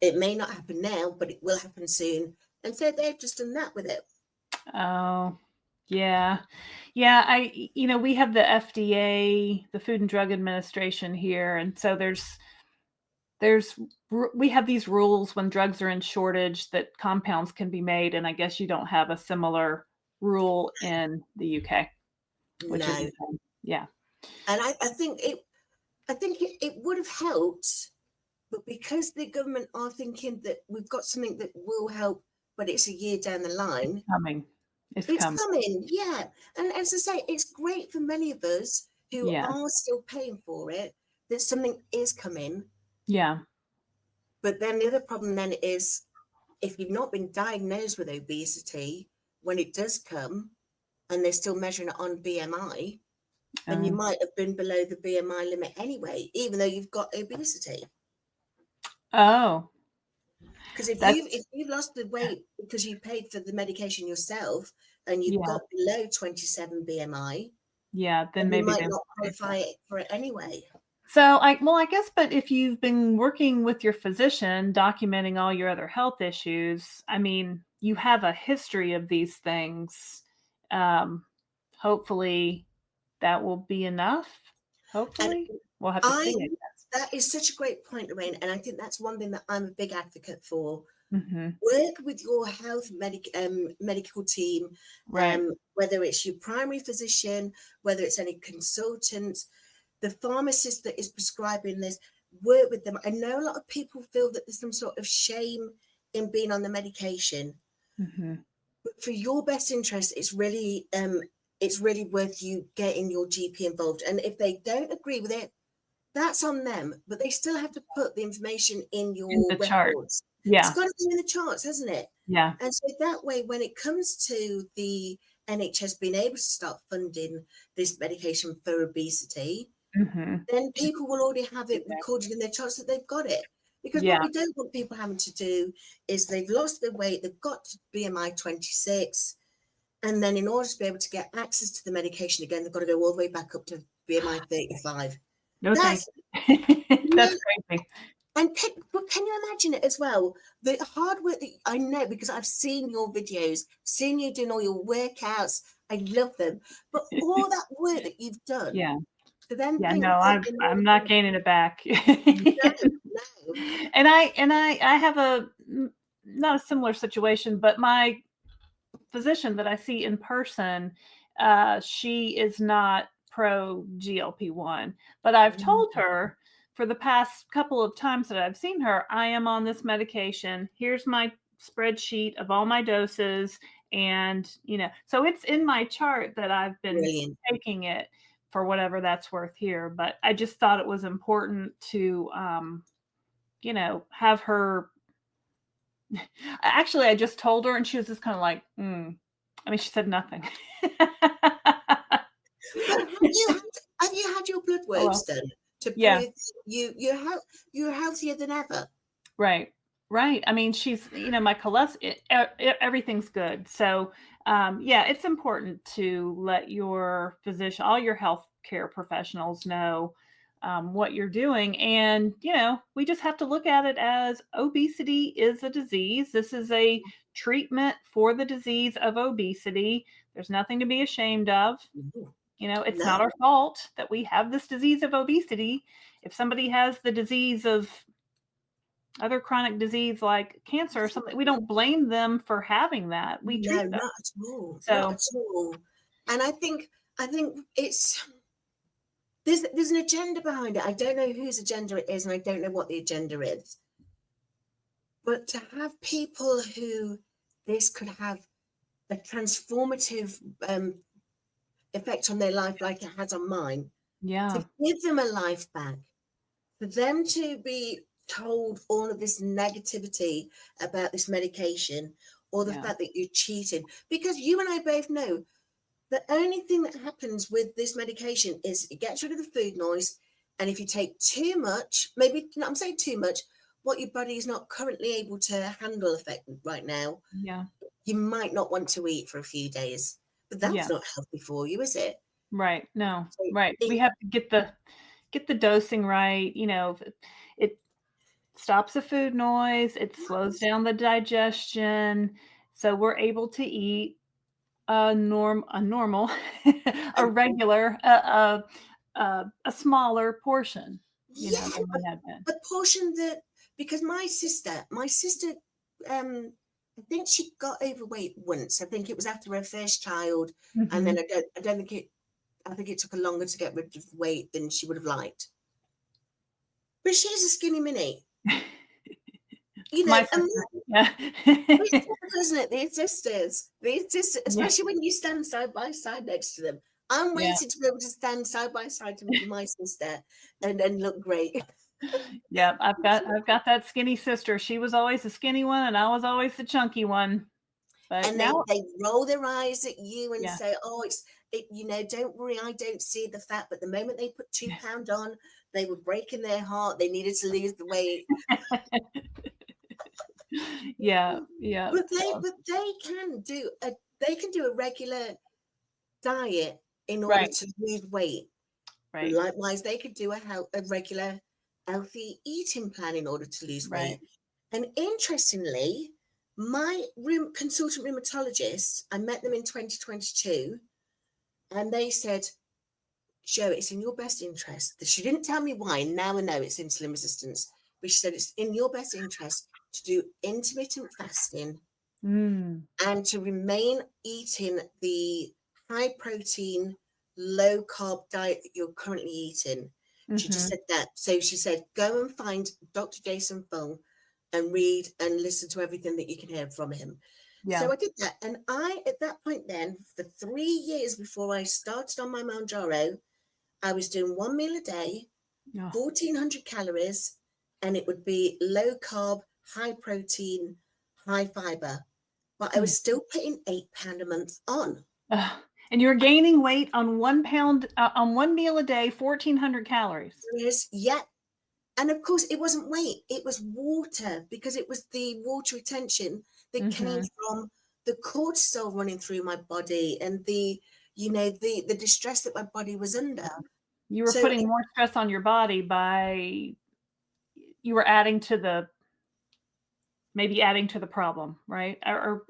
It may not happen now, but it will happen soon. And so they've just done that with it. Oh, yeah. Yeah, we have the FDA, the Food and Drug Administration here, and so there's we have these rules when drugs are in shortage that compounds can be made, and I guess you don't have a similar rule in the UK, which is a No. shame. Yeah. And I think it would have helped, but because the government are thinking that we've got something that will help, but it's a year down the line, Coming. It's it's coming. coming, yeah. And as I say, it's great for many of us who Yeah. are still paying for it that something is coming. Yeah. But then the other problem then is if you've not been diagnosed with obesity, when it does come and they're still measuring it on BMI, then you Oh. might have been below the BMI limit anyway, even though you've got obesity. Oh, Because if that's you've lost the weight because you paid for the medication yourself and you've yeah. got below 27 BMI, Yeah, then then you maybe might they won't not pay for it. qualify for it anyway. So, I guess, but if you've been working with your physician, documenting all your other health issues, I mean, you have a history of these things. Um, Hopefully that will be enough. And Hopefully. We'll have to I see, I guess. that is such a great point, Lorraine, and I think that's one thing that I'm a big advocate for. Mhm. Work with your medical team, Right. whether it's your primary physician, whether it's any consultant, the pharmacist that is prescribing this, work with them. I know a lot of people feel that there's some sort of shame in being on the medication, Mhm. but for your best interest, it's really worth you getting your GP involved. And if they don't agree with it, that's on them, but they still have to put the information in In your the chart. records. It's Yeah. got to be in the charts, hasn't it? Yeah. And so that way, when it comes to the NHS being able to start funding this medication for obesity, Mhm. then people will already have it Exactly. recorded in their charts that they've got it. Because what Yeah. we don't want people having to do is they've lost their weight, they've got to BMI 26, and then in order to be able to get access to the medication again, they've got to go all the way back up to BMI 35. No, thank That's, you. you know, That's crazy. but can you imagine it as well? The hard work that I know because I've seen your videos, seen you doing all your workouts. I love them. But all that work that you've done Yeah. to then Yeah, think no, that I'm not gaining it back. no, no. And I have not a similar situation, but my physician that I see in person, she is not pro GLP-1, but I've told her for the past couple of times that I've seen her, I am on this medication. Here's my spreadsheet of all my doses, and so it's in my chart that I've been Brilliant. taking it for whatever that's worth here. But I just thought it was important to have her. Actually, I just told her and she was just kind of like, I mean, she said nothing. But have you had your blood Oh, works well. done to Yeah, prove you're healthier than ever? right. Right. I mean, she's, my cholesterol, everything's good. So, yeah, it's important to let your physician, all your healthcare professionals know, what you're doing. And, we just have to look at it as obesity is a disease. This is a treatment for the disease of obesity. There's nothing to be ashamed of. Mhm. It's not No, our fault that we have this disease of obesity. If somebody has the disease of other chronic disease like cancer or something, we don't blame them for having that. We no, treat them. not at all. Not So, at all. And I think it's there's an agenda behind it. I don't know whose agenda it is, and I don't know what the agenda is. But to have people who this could have a transformative effect on their life like it has on mine, yeah, to give them a life back, for them to be told all of this negativity about this medication or the yeah, fact that you cheated, because you and I both know the only thing that happens with this medication is it gets rid of the food noise. And if you take too much, maybe I'm saying too much, what your body is not currently able to handle effect right now, yeah, you might not want to eat for a few days. But that's yeah. not healthy for you, is it? Right. No. So Right. We it, have to get the dosing right. It stops the food noise. It slows down the digestion, so we're able to eat a normal, a and regular, a smaller portion, yeah, than we had been. a portion that, because my sister, I think she got overweight once. I think it was after her first child, and then Mhm. I don't think it. I think it took her longer to get rid of weight than she would have liked. But she's a skinny mini, It's my and sister. Yeah. it's typical, isn't it? These sisters, Yeah. especially when you stand side by side next to them. I'm Yeah. waiting to be able to stand side by side to my sister and then look great. Yeah, I've got that skinny sister. She was always the skinny one, and I was always the chunky one. But And they now, they roll their eyes at you and yeah. say, "Oh, don't worry, I don't see the fat." But the moment they put 2 pound on, they were breaking their heart. They needed to lose the weight. Yeah, yeah, But they so but they can do a regular diet in order right, to lose weight. right, Likewise, they could do a regular healthy eating plan in order to lose right. weight. And interestingly, my consultant rheumatologist, I met them in 2022, and they said, "Joe, it's in your best interest." She didn't tell me why. Now I know it's insulin resistance, but she said it's in your best interest to do intermittent fasting Mm, and to remain eating the high protein, low carb diet that you're currently eating. She just mhm, said that. So she said, go and find Dr. Jason Fung and read and listen to everything that you can hear from him. yeah. So I did that. And at that point then, for 3 years before I started on my Mounjaro, I was doing one meal a day, Oh, 1,400 calories, and it would be low carb, high protein, high fiber, but I mm. was still putting £8 a month on. Ugh, and you're gaining weight on 1 pound on 1 meal a day, 1,400 calories. Whereas, yeah, and of course it wasn't weight, it was water, because it was the water retention that came Mhm. from the cortisol running through my body and the distress that my body was under. You were So putting more stress on your body you were adding to the maybe adding to the problem, right? Or,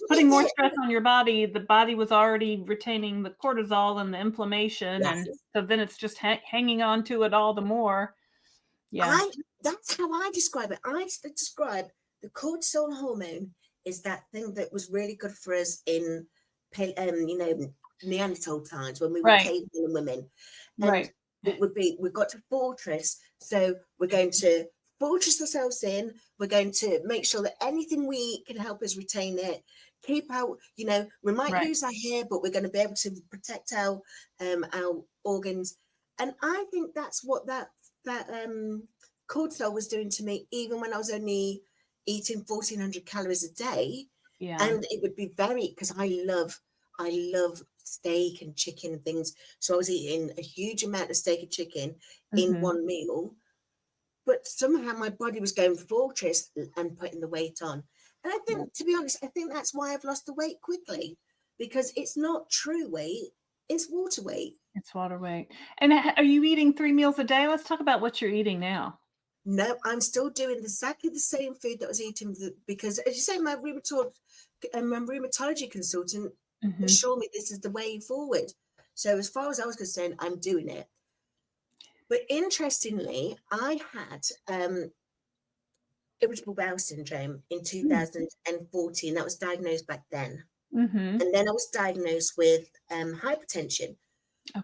putting more yeah, stress on your body, the body was already retaining the cortisol and the inflammation, yes, and so then it's just hanging on to it all the more. Yeah. I that's how I describe it. Describe the cortisol hormone is that thing that was really good for us in Neanderthal times when we were Right, cavemen and women. And right, it would be, we've got to fortress. So we're going to fortress ourselves in. We're going to make sure that anything we eat can help us retain it. Keep out, we might right. lose our hair, but we're going to be able to protect our organs. And I think that's what that cortisol was doing to me, even when I was only eating 1,400 calories a day. Yeah. And it would be because I love steak and chicken and things. So I was eating a huge amount of steak and chicken in Mhm. one meal, but somehow my body was going fortress and putting the weight on. And I Yeah. think, to be honest, I think that's why I've lost the weight quickly, because it's not true weight. It's water weight. It's water weight. And are you eating 3 meals a day? Let's talk about what you're eating now. No, I'm still doing exactly the same food that I was eating because, as you say, my rheumatology consultant assured me this is the way forward. So as far as I was concerned, I'm doing it. But interestingly, I had irritable bowel syndrome in 2014. That was diagnosed back then. And then I was diagnosed with hypertension.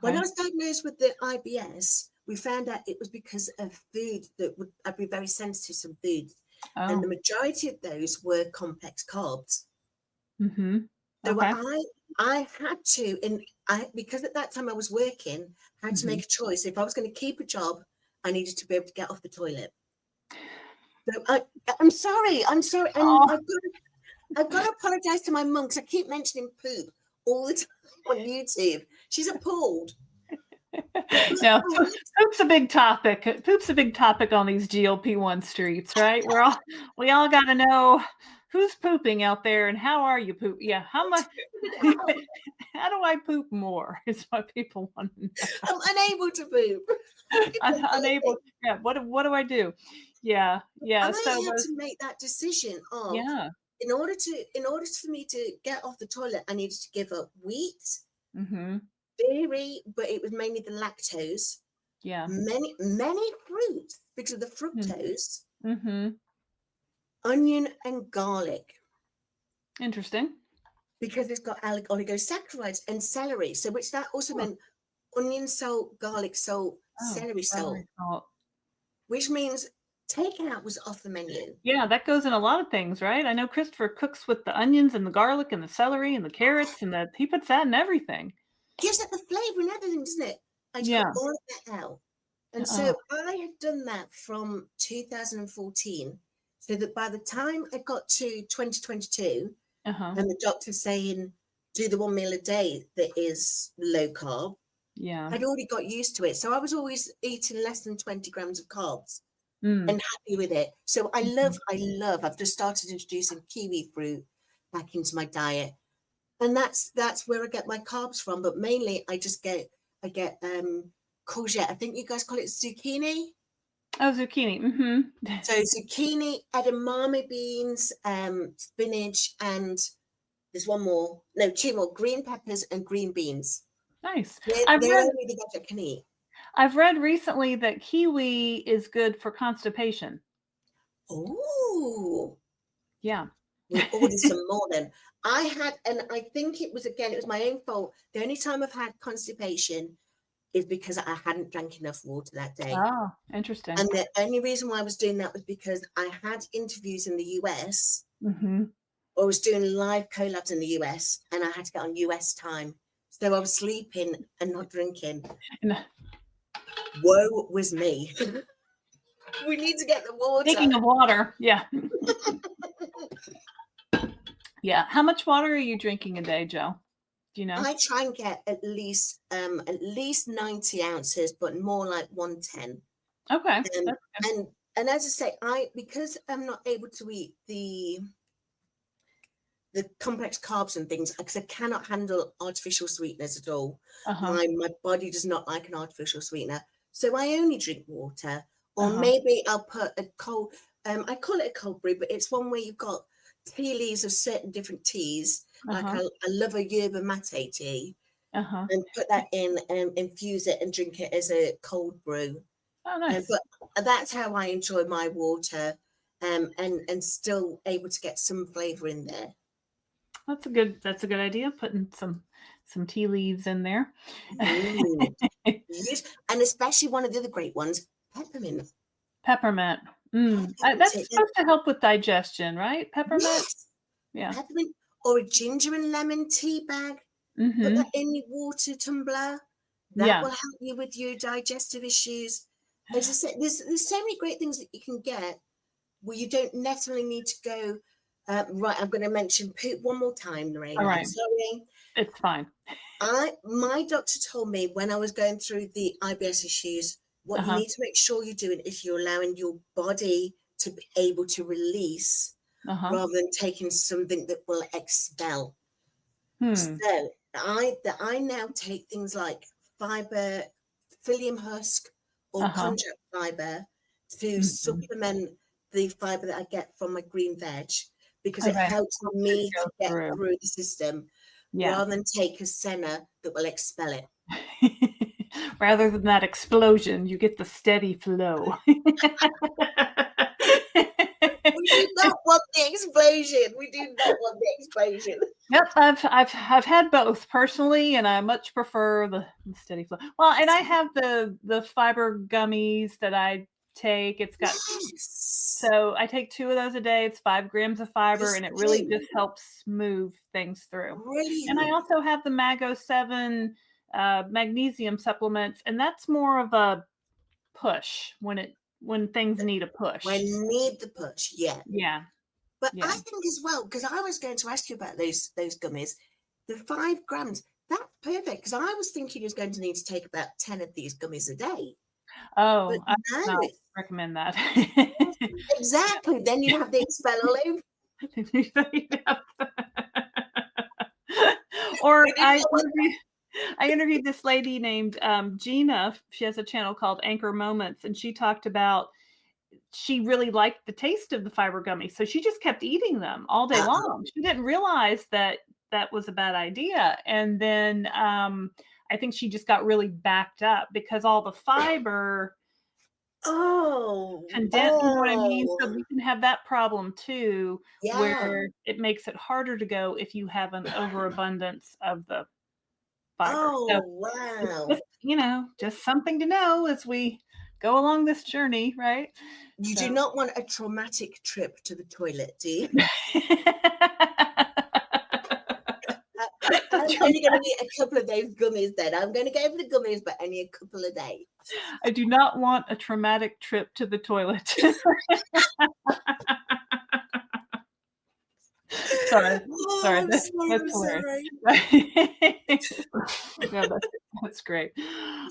When I was diagnosed with the IBS, we found out it was because of food I'd be very sensitive to some foods. And the majority of those were complex carbs. So I had to, because at that time I was working, I had to make a choice. If I was going to keep a job, I needed to be able to get off the toilet. So I'm sorry. And I've got to apologize to my mum because I keep mentioning poop all the time on YouTube. She's appalled. No, poop's a big topic. Poop's a big topic on these GLP-1 streets, right? We all got to know who's pooping out there and how are you poop? Yeah, how do I poop more? Is what people want to know. I'm unable to poop. I'm unable. Yeah. What do I do? Yeah. And I had to make that decision of in order for me to get off the toilet, I needed to give up wheat, dairy, but it was mainly the lactose. Yeah. Many fruits because of the fructose. Onion and garlic. Interesting. Because it's got oligosaccharides and celery. So which that also meant onion salt, garlic salt, celery salt. Which means takeout was off the menu. Yeah, that goes in a lot of things, right? I know Christopher cooks with the onions and the garlic and the celery and the carrots and he puts that in everything. Gives it the flavor and everything, doesn't it? I cut all of that out. And so I had done that from 2014. So that by the time I got to 2022, and the doctor's saying, do the 1 meal a day that is low carb. Yeah. I'd already got used to it. So I was always eating less than 20 grams of carbs and happy with it. So I've just started introducing kiwi fruit back into my diet. And that's where I get my carbs from. But mainly I get courgette. I think you guys call it zucchini. Oh, zucchini. So zucchini, edamame beans, spinach, and there's two more, green peppers and green beans. Nice. They're only the veg I can eat. I've read recently that kiwi is good for constipation. Oh. Yeah. We'll order some more then. I think it was my own fault. The only time I've had constipation is because I hadn't drank enough water that day. Oh, interesting. And the only reason why I was doing that was because I had interviews in the US. I was doing live collabs in the US and I had to get on US time. So I was sleeping and not drinking. Woe was me. We need to get the water. Taking the water. Yeah. Yeah. How much water are you drinking a day, Joe? Do you know? I try and get at least 90 ounces, but more like 110. Okay. And as I say, because I'm not able to eat the complex carbs and things, because I cannot handle artificial sweeteners at all. My body does not like an artificial sweetener. So I only drink water, or maybe I'll put a cold, I call it a cold brew, but it's one where you've got tea leaves of certain different teas. Like I love a yerba mate tea, and put that in and infuse it and drink it as a cold brew. Oh, nice. But that's how I enjoy my water, and still able to get some flavor in there. That's a good idea. Putting some tea leaves in there. Yes. And especially one of the other great ones, peppermint. Peppermint. That's supposed to help with digestion, right? Peppermint. Yes. Yeah. Peppermint or a ginger and lemon tea bag. Put that in your water tumbler. That will help you with your digestive issues. As I said, there's so many great things that you can get where you don't necessarily need to go. Right, I'm going to mention poop one more time, Laraine. All right. I'm sorry. It's fine. My doctor told me when I was going through the IBS issues, what you need to make sure you're doing is you're allowing your body to be able to release rather than taking something that will expel. So I now take things like fiber, psyllium husk, or konjac fiber to supplement the fiber that I get from my green veg, because it Okay. helps me Go to get through. through the system, Yeah. rather than take a senna that will expel it. Rather than that explosion, you get the steady flow. We do not want the explosion. We do not want the explosion. Yep, I've had both personally, and I much prefer the steady flow. Well, and I have the fiber gummies that I take. It's got Yes. so I take 2 of those a day. It's 5 grams of fiber, Us and it really too. just helps move things through. And I Brilliant. also have the Mago 7 magnesium supplements, and that's more of a push when things need a When push. need the push, yeah. Yeah, But I yeah. think as well, because I was going to ask you about those gummies, the 5 grams, that's perfect. Because I was thinking you was going to need to take about 10 of these gummies a day. But Oh, I no, would not it's recommend that. exactly. Then you'd have the expel all over. Or We do not want I interviewed this lady named, Gina. She has a channel called Anchor Moments, and she talked about she really liked the taste of the fiber gummies, so she just kept eating them all day that. long. She didn't realize that that was a bad idea, and then, I think she just got really backed up because all the fiber Oh, you know what I mean? So oh, we can have that problem too, yeah. where it makes it harder to go if you have an overabundance of the fiber. So Oh, it's wow. just, just something to know as we go along this journey, right? You do So not want a traumatic trip to the toilet, do you? I'm only going to eat a couple of those gummies then. I'm going to go for the gummies, but only a couple of days. I do not want a traumatic trip to the toilet. Sorry. Oh, Sorry, I'm sorry. that's I'm hilarious. sorry. No, that's great.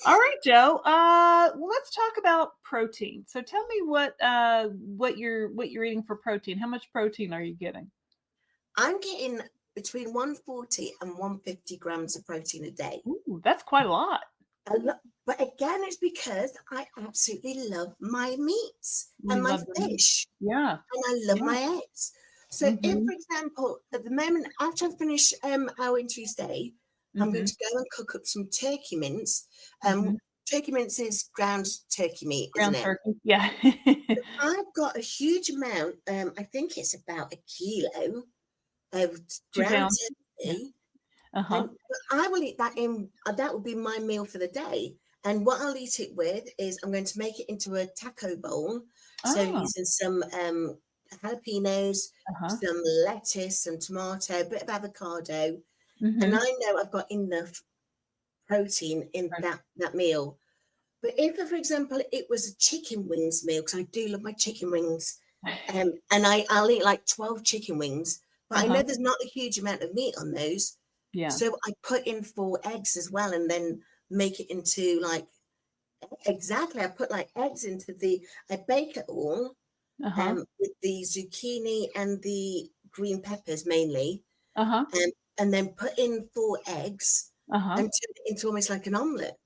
All right, Joe, well, let's talk about protein. So tell me what you're eating for protein. How much protein are you getting? I'm getting between 140 and 150 grams of protein a day. Ooh, that's quite a lot. But again, it's because I absolutely love my meats and You my love the meat. fish, Yeah, and I love yeah. my eggs. So, if, Mhm, for example, at the moment, after I finish our interview today, I'm going mhm, to go and cook up some turkey mince. mhm. Turkey mince is ground turkey meat, isn't Ground it? turkey, yeah. I've got a huge amount. I think it's about a kilo of 2 ground pounds. Yeah. turkey, Uh-huh, and I will eat that in. That will be my meal for the day. And what I'll eat it with is I'm going to make it into a taco bowl. So oh, using some jalapenos, uh-huh, some lettuce, some tomato, a bit of avocado, and mhm. I know I've got enough protein in Right. that meal. But if, for example, it was a chicken wings meal, because I do love my chicken wings, and I'll eat like 12 chicken wings, but I Uh-huh, know there's not a huge amount of meat on those. yeah, So I put in 4 eggs as well, and then make it into like exactly. I put like eggs into I bake it all uh-huh, with the zucchini and the green peppers mainly, uh-huh, and then put in 4 eggs uh-huh. and turn it into almost like an omelette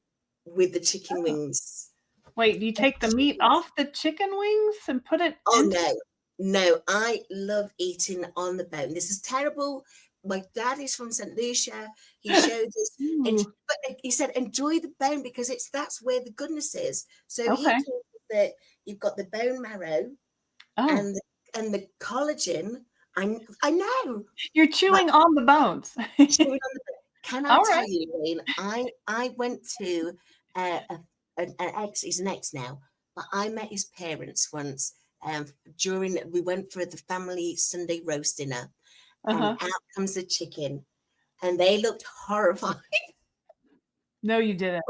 with the chicken Oh. wings. Wait, do you take the meat off the chicken wings and put it Oh into no, no, I love eating on the bone. This is terrible. My dad is from St. Lucia. He showed us, and Ooh, but he said, enjoy the bone because that's where the goodness is. So he okay. told us that you've got the bone marrow Oh, and the collagen. I know, you're but chewing on the bones. chewing on the bone. Can I All tell right. you, Lane? I went to an ex. He's an ex now, but I met his parents once. During we went for the family Sunday roast dinner, and Uh-huh. out comes the chicken, and they looked horrified. No, you didn't.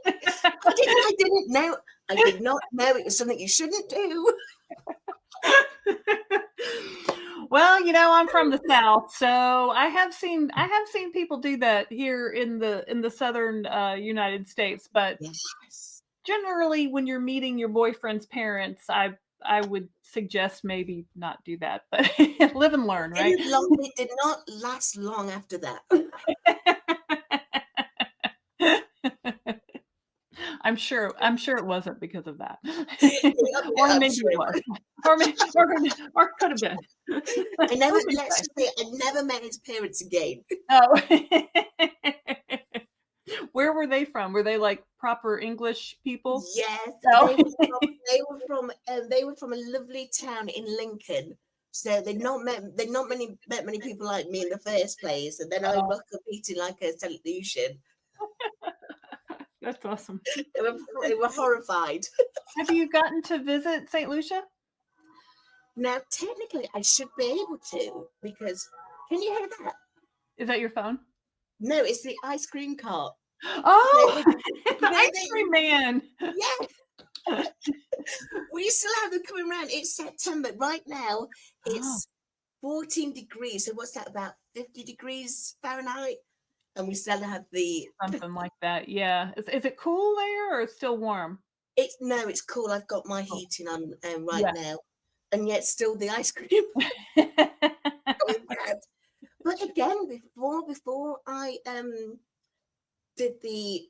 I didn't know. I did not know it was something you shouldn't do. Well, I'm from the South, so I have seen people do that here in the southern United States, but Yes. generally when you're meeting your boyfriend's parents, I would suggest maybe not do that, but live and learn, right? It did not last long after that. I'm sure it wasn't because of that. Or Yeah, I'm maybe sure it it was. was. Or could have been. Who can Let's say? just say I never met his parents again. Oh. Where were they from? Were they, like, proper English people? Yes, No. they were from a lovely town in Lincoln. So they'd not met many people like me in the first place, and then I Oh, rock up eating like a St. Lucian. that's awesome. They were horrified. Have you gotten to visit St. Lucia? Now, technically, I should be able to because can you hear that? Is that your phone? No, it's the ice cream cart. Oh, You the know, ice cream man. yeah, we still have them coming around. It's September right now. Oh, It's 14 degrees. So what's that, about 50 degrees Fahrenheit? And we still have the something like that, yeah. Is it cool there or it's still warm? it's cool. I've got my Oh, heating on right yeah. now, and yet still the ice cream coming down. But again, before I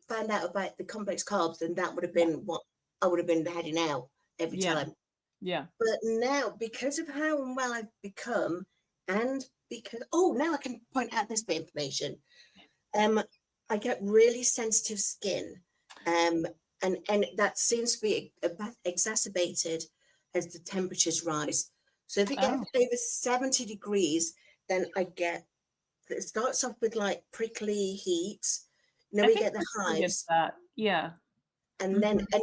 found out about the complex carbs, then that would have Yeah, been what I would have been heading out every yeah, time. yeah. But now, because of how unwell I've become, and because now I can point out this bit of information. Um, I get really sensitive skin, and that seems to be exacerbated as the temperatures rise. So if it gets Oh, over 70 degrees, then it starts off with like prickly heat. I We think get the my skin gets hives, that, yeah. and then Mhm. and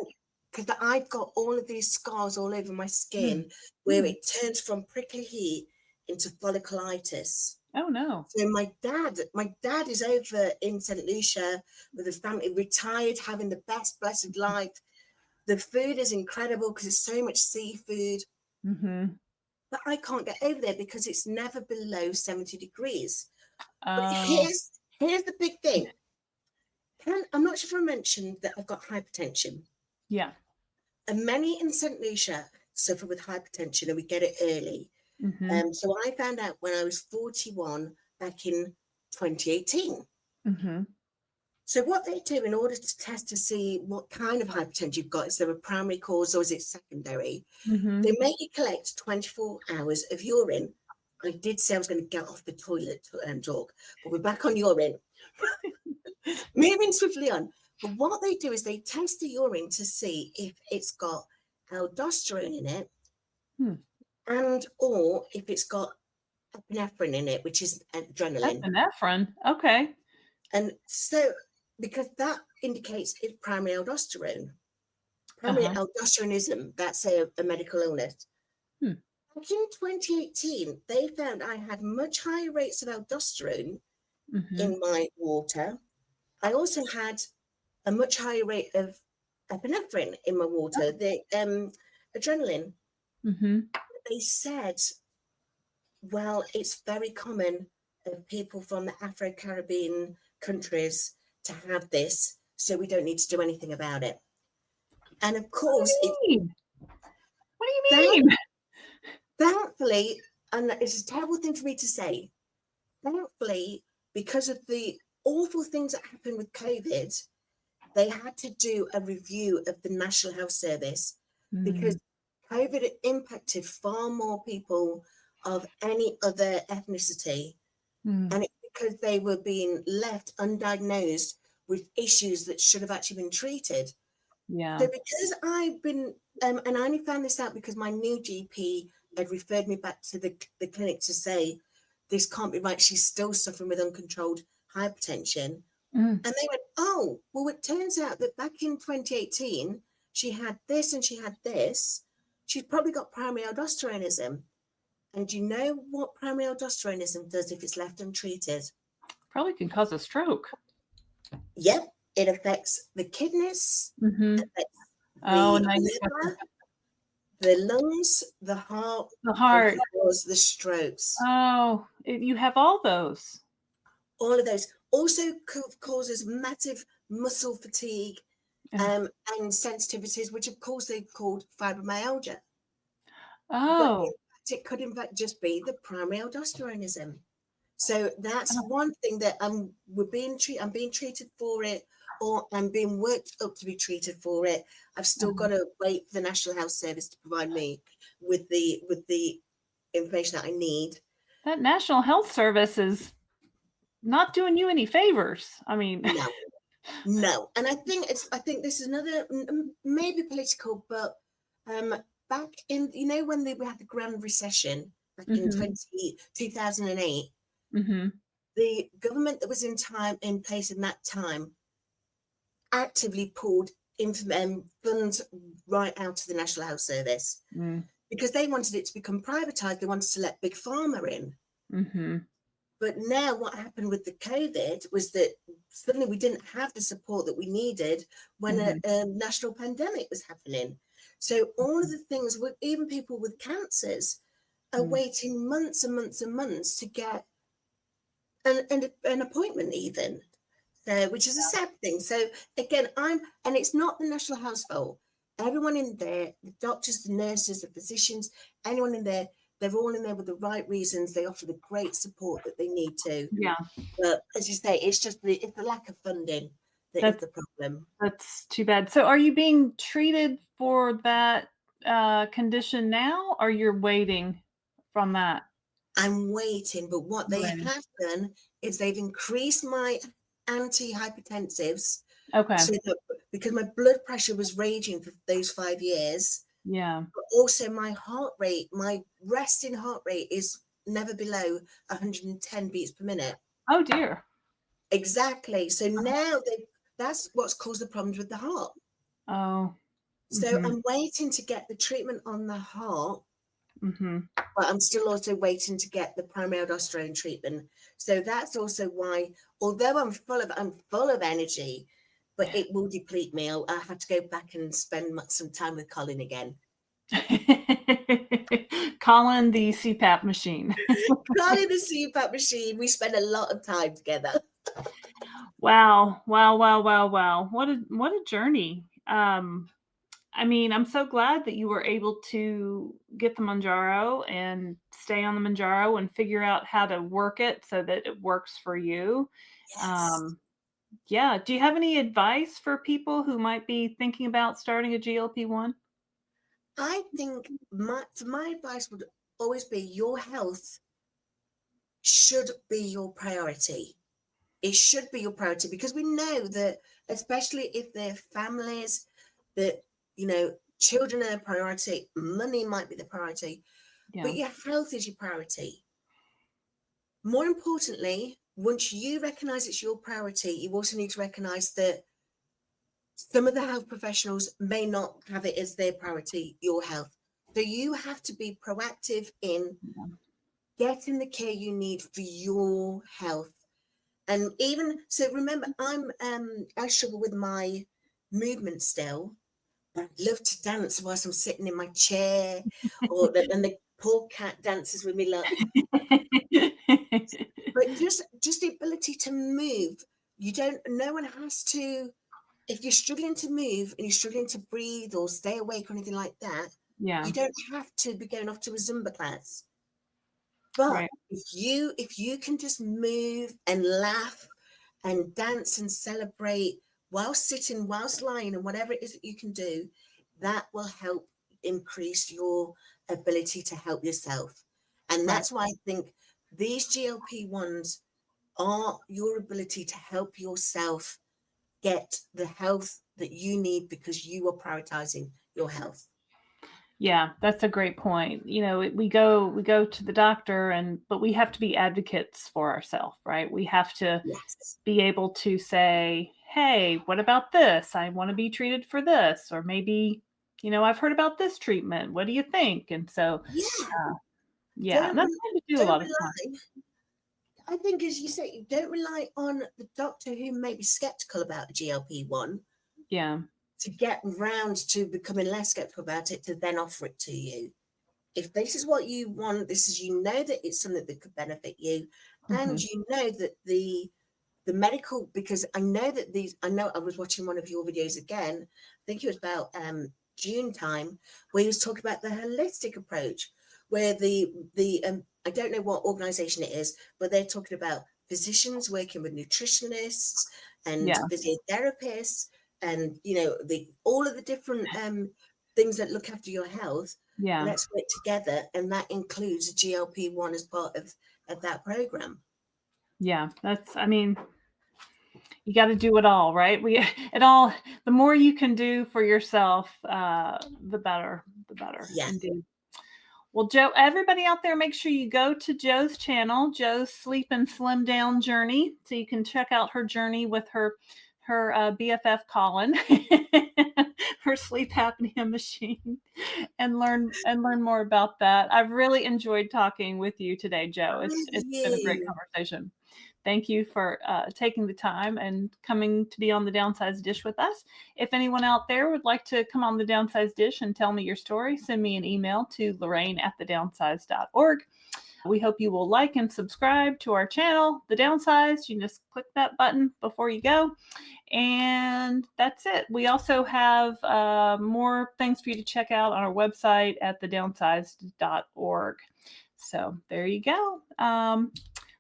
because I've got all of these scars all over my Mm, skin where mm. it turns from prickly heat into folliculitis. Oh, no. So my dad is over in St. Lucia with his family, retired, having the best blessed life. The food is incredible because it's so much seafood, Mhm. but I can't get over there because it's never below 70 degrees. But Oh, here's the big thing. I'm not sure if I mentioned that I've got hypertension. yeah. And many in St. Lucia suffer with hypertension and we get it early. Mhm, So I found out when I was 41 back in 2018. mhm. So what they do in order to test to see what kind of hypertension you've got, is there a primary cause or is it secondary? They Mhm. make you collect 24 hours of urine. I did say I was going to get off the toilet and talk, but we're back on urine. Moving swiftly on. But what they do is they test the urine to see if it's got aldosterone in it, Hmm. and or if it's got epinephrine in it, which is adrenaline. Epinephrine, okay. And so, because that indicates it's primary aldosterone. Primary Uh-huh. aldosteronism, that's a medical illness. Hmm. Back in 2018, they found I had much higher rates of aldosterone Mhm. in my water. I also had a much higher rate of epinephrine in my water, Oh, the adrenaline. mhm. They said, well, it's very common of people from the Afro-Caribbean countries to have this, so we don't need to do anything about it. And of What do course, you mean? What do you thank, mean? thankfully, and it's a terrible thing for me to say, thankfully, because of the awful things that happened with COVID, they had to do a review of the National Health Service because Mm, COVID impacted far more people of any other ethnicity. mm, And it's because they were being left undiagnosed with issues that should have actually been treated. yeah. So because I've been, and I only found this out because my new GP had referred me back to the clinic to say, this can't be right. She's still suffering with uncontrolled hypertension. Mm. And they went, oh, well, it turns out that back in 2018, she had this and she had this. She's probably got primary aldosteronism. And you know what primary aldosteronism does if it's left untreated? Probably can cause a stroke. Yep, it affects the kidneys, Mhm. affects Oh, the now you've got liver, the lungs, the heart, the and heart. can cause the strokes. Oh, you have all those. All of those also causes massive muscle fatigue, Ugh. and sensitivities, which of course they've called fibromyalgia. But in Oh. fact, it could in fact just be the primary aldosteronism. So that's Oh, one thing that I'm being treated for it or I'm being worked up to be treated for it, I've still got to wait for the National Health Service to provide me with the information that I need. That National Health Service is not doing you any favors. I mean, No, no. And I think this is another maybe political, but back in, when we had the Grand Recession back in mhm, 2008, mhm, the government that was in place in that time actively pulled funds right out of the National Health Service mm, because they wanted it to become privatized. They wanted to let Big Pharma in. mhm, But now what happened with the COVID was that suddenly we didn't have the support that we needed when a, mhm, a national pandemic was happening. So all of the things, with even people with cancers, are mm. waiting months and months and months to get an appointment even. So, which is a sad thing. So again, and it's not the National Health's fault. Everyone in there, the doctors, the nurses, the physicians, anyone in there, they're all in there with the right reasons. They offer the great support that they need to. Yeah, But as you say, it's the lack of funding that is that's the problem. that's too bad. So are you being treated for that, condition now, or you're waiting from that? I'm waiting, but what You're they waiting. have done is they've increased my antihypertensives Okay. so that because my blood pressure was raging for those 5 years. Yeah. But also my heart rate, my resting heart rate is never below 110 beats per minute. Oh, dear. Exactly. So now that's what's caused the problems with the heart. Oh. So Mhm, I'm waiting to get the treatment on the heart, mhm. but I'm still also waiting to get the primary aldosterone treatment. So that's also why, although I'm full of energy, but it will deplete me. I have to go back and spend some time with Colin again. Colin the CPAP machine. Colin the CPAP machine, we spend a lot of time together. Wow. Wow, wow, wow, wow. What a journey. I mean, I'm so glad that you were able to get the Mounjaro and stay on the Mounjaro and figure out how to work it so that it works for you. Yes. Um, yeah. Do you have any advice for people who might be thinking about starting a GLP-1? I think my advice would always be your health should be your priority. It should be your priority because we know that, especially if they're families, that, children are a priority, money might be the priority, but Yeah. your health is your priority. More importantly, once you recognize it's your priority, you also need to recognize that some of the health professionals may not have it as their priority, your health. So you have to be proactive in Yeah. getting the care you need for your health. And even so, remember, I struggle with my movement still. I love to dance whilst I'm sitting in my chair, and the poor cat dances with me. Look, but just the ability to move. No one has to. If you're struggling to move and you're struggling to breathe or stay awake or anything like that, you Yeah. don't have to be going off to a Zumba class. But Right. if you can just move and laugh and dance and celebrate whilst sitting, whilst lying, and whatever it is that you can do, that will help increase your ability to help yourself. And Right. that's why I think these GLP-1s are your ability to help yourself get the health that you need because you are prioritizing your health. Yeah, that's a great point. We go to the doctor but we have to be advocates for ourselves, right? We have to Yes. be able to say, "Hey, what about this? I want to be treated for this." Or maybe, I've heard about this treatment. What do you think? And so, Yeah. uh, yeah, and Don't that's what we do a don't lot of time. rely. I think, as you say, don't rely on the doctor who may be skeptical about a GLP-1 Yeah. to get round to becoming less skeptical about it to then offer it to you. If this is what you want, this is, that it's something that could benefit you, and Mhm. that the medical, because I know I was watching one of your videos again, I think it was about June time, where he was talking about the holistic approach, where the I don't know what organization it is, but they're talking about physicians working with nutritionists, and Yeah. physiotherapists, and all of the different things that look after your health. Yeah. Let's work together, and that includes a GLP-1 as part of that program. Yeah, you got to do it all, right? The more you can do for yourself, the better, Yeah. indeed. Well, Joe, everybody out there, make sure you go to Joe's channel, Joe's Sleep and Slim Down Journey, so you can check out her journey with her BFF Colin, her sleep apnea machine, and learn more about that. I've really enjoyed talking with you today, Joe. It's been a great conversation. Thank you for taking the time and coming to be on the Downsized Dish with us. If anyone out there would like to come on the Downsized Dish and tell me your story, send me an email to Laraine@thedownsized.org. We hope you will like and subscribe to our channel, The Downsized. You can just click that button before you go. And that's it. We also have more things for you to check out on our website at thedownsized.org. So there you go.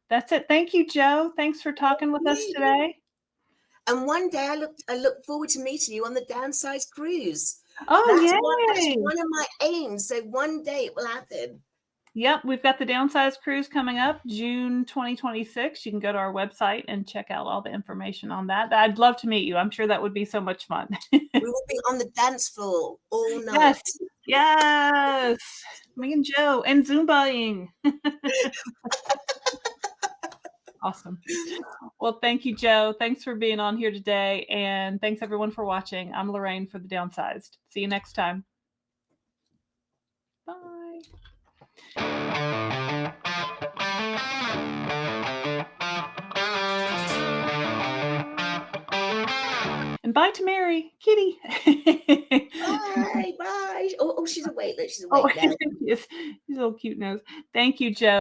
That's it. Thank you, Joe. Thanks for talking with us today. And one day I look forward to meeting you on the Downsized cruise. Oh, that's yay. one of my aims. So one day it will happen. Yep, we've got the Downsized cruise coming up June 2026. You can go to our website and check out all the information on that. I'd love to meet you. I'm sure that would be so much fun. We will be on the dance floor all night. Yes. Me and Joe, and Zumbaing. Awesome. Well, thank you, Joe. Thanks for being on here today. And thanks everyone for watching. I'm Laraine for The Downsized. See you next time. Bye. And bye to Mary, kitty. Bye. Oh, she's awake. Look, she's awake now. She's a little cute nose. Thank you, Joe.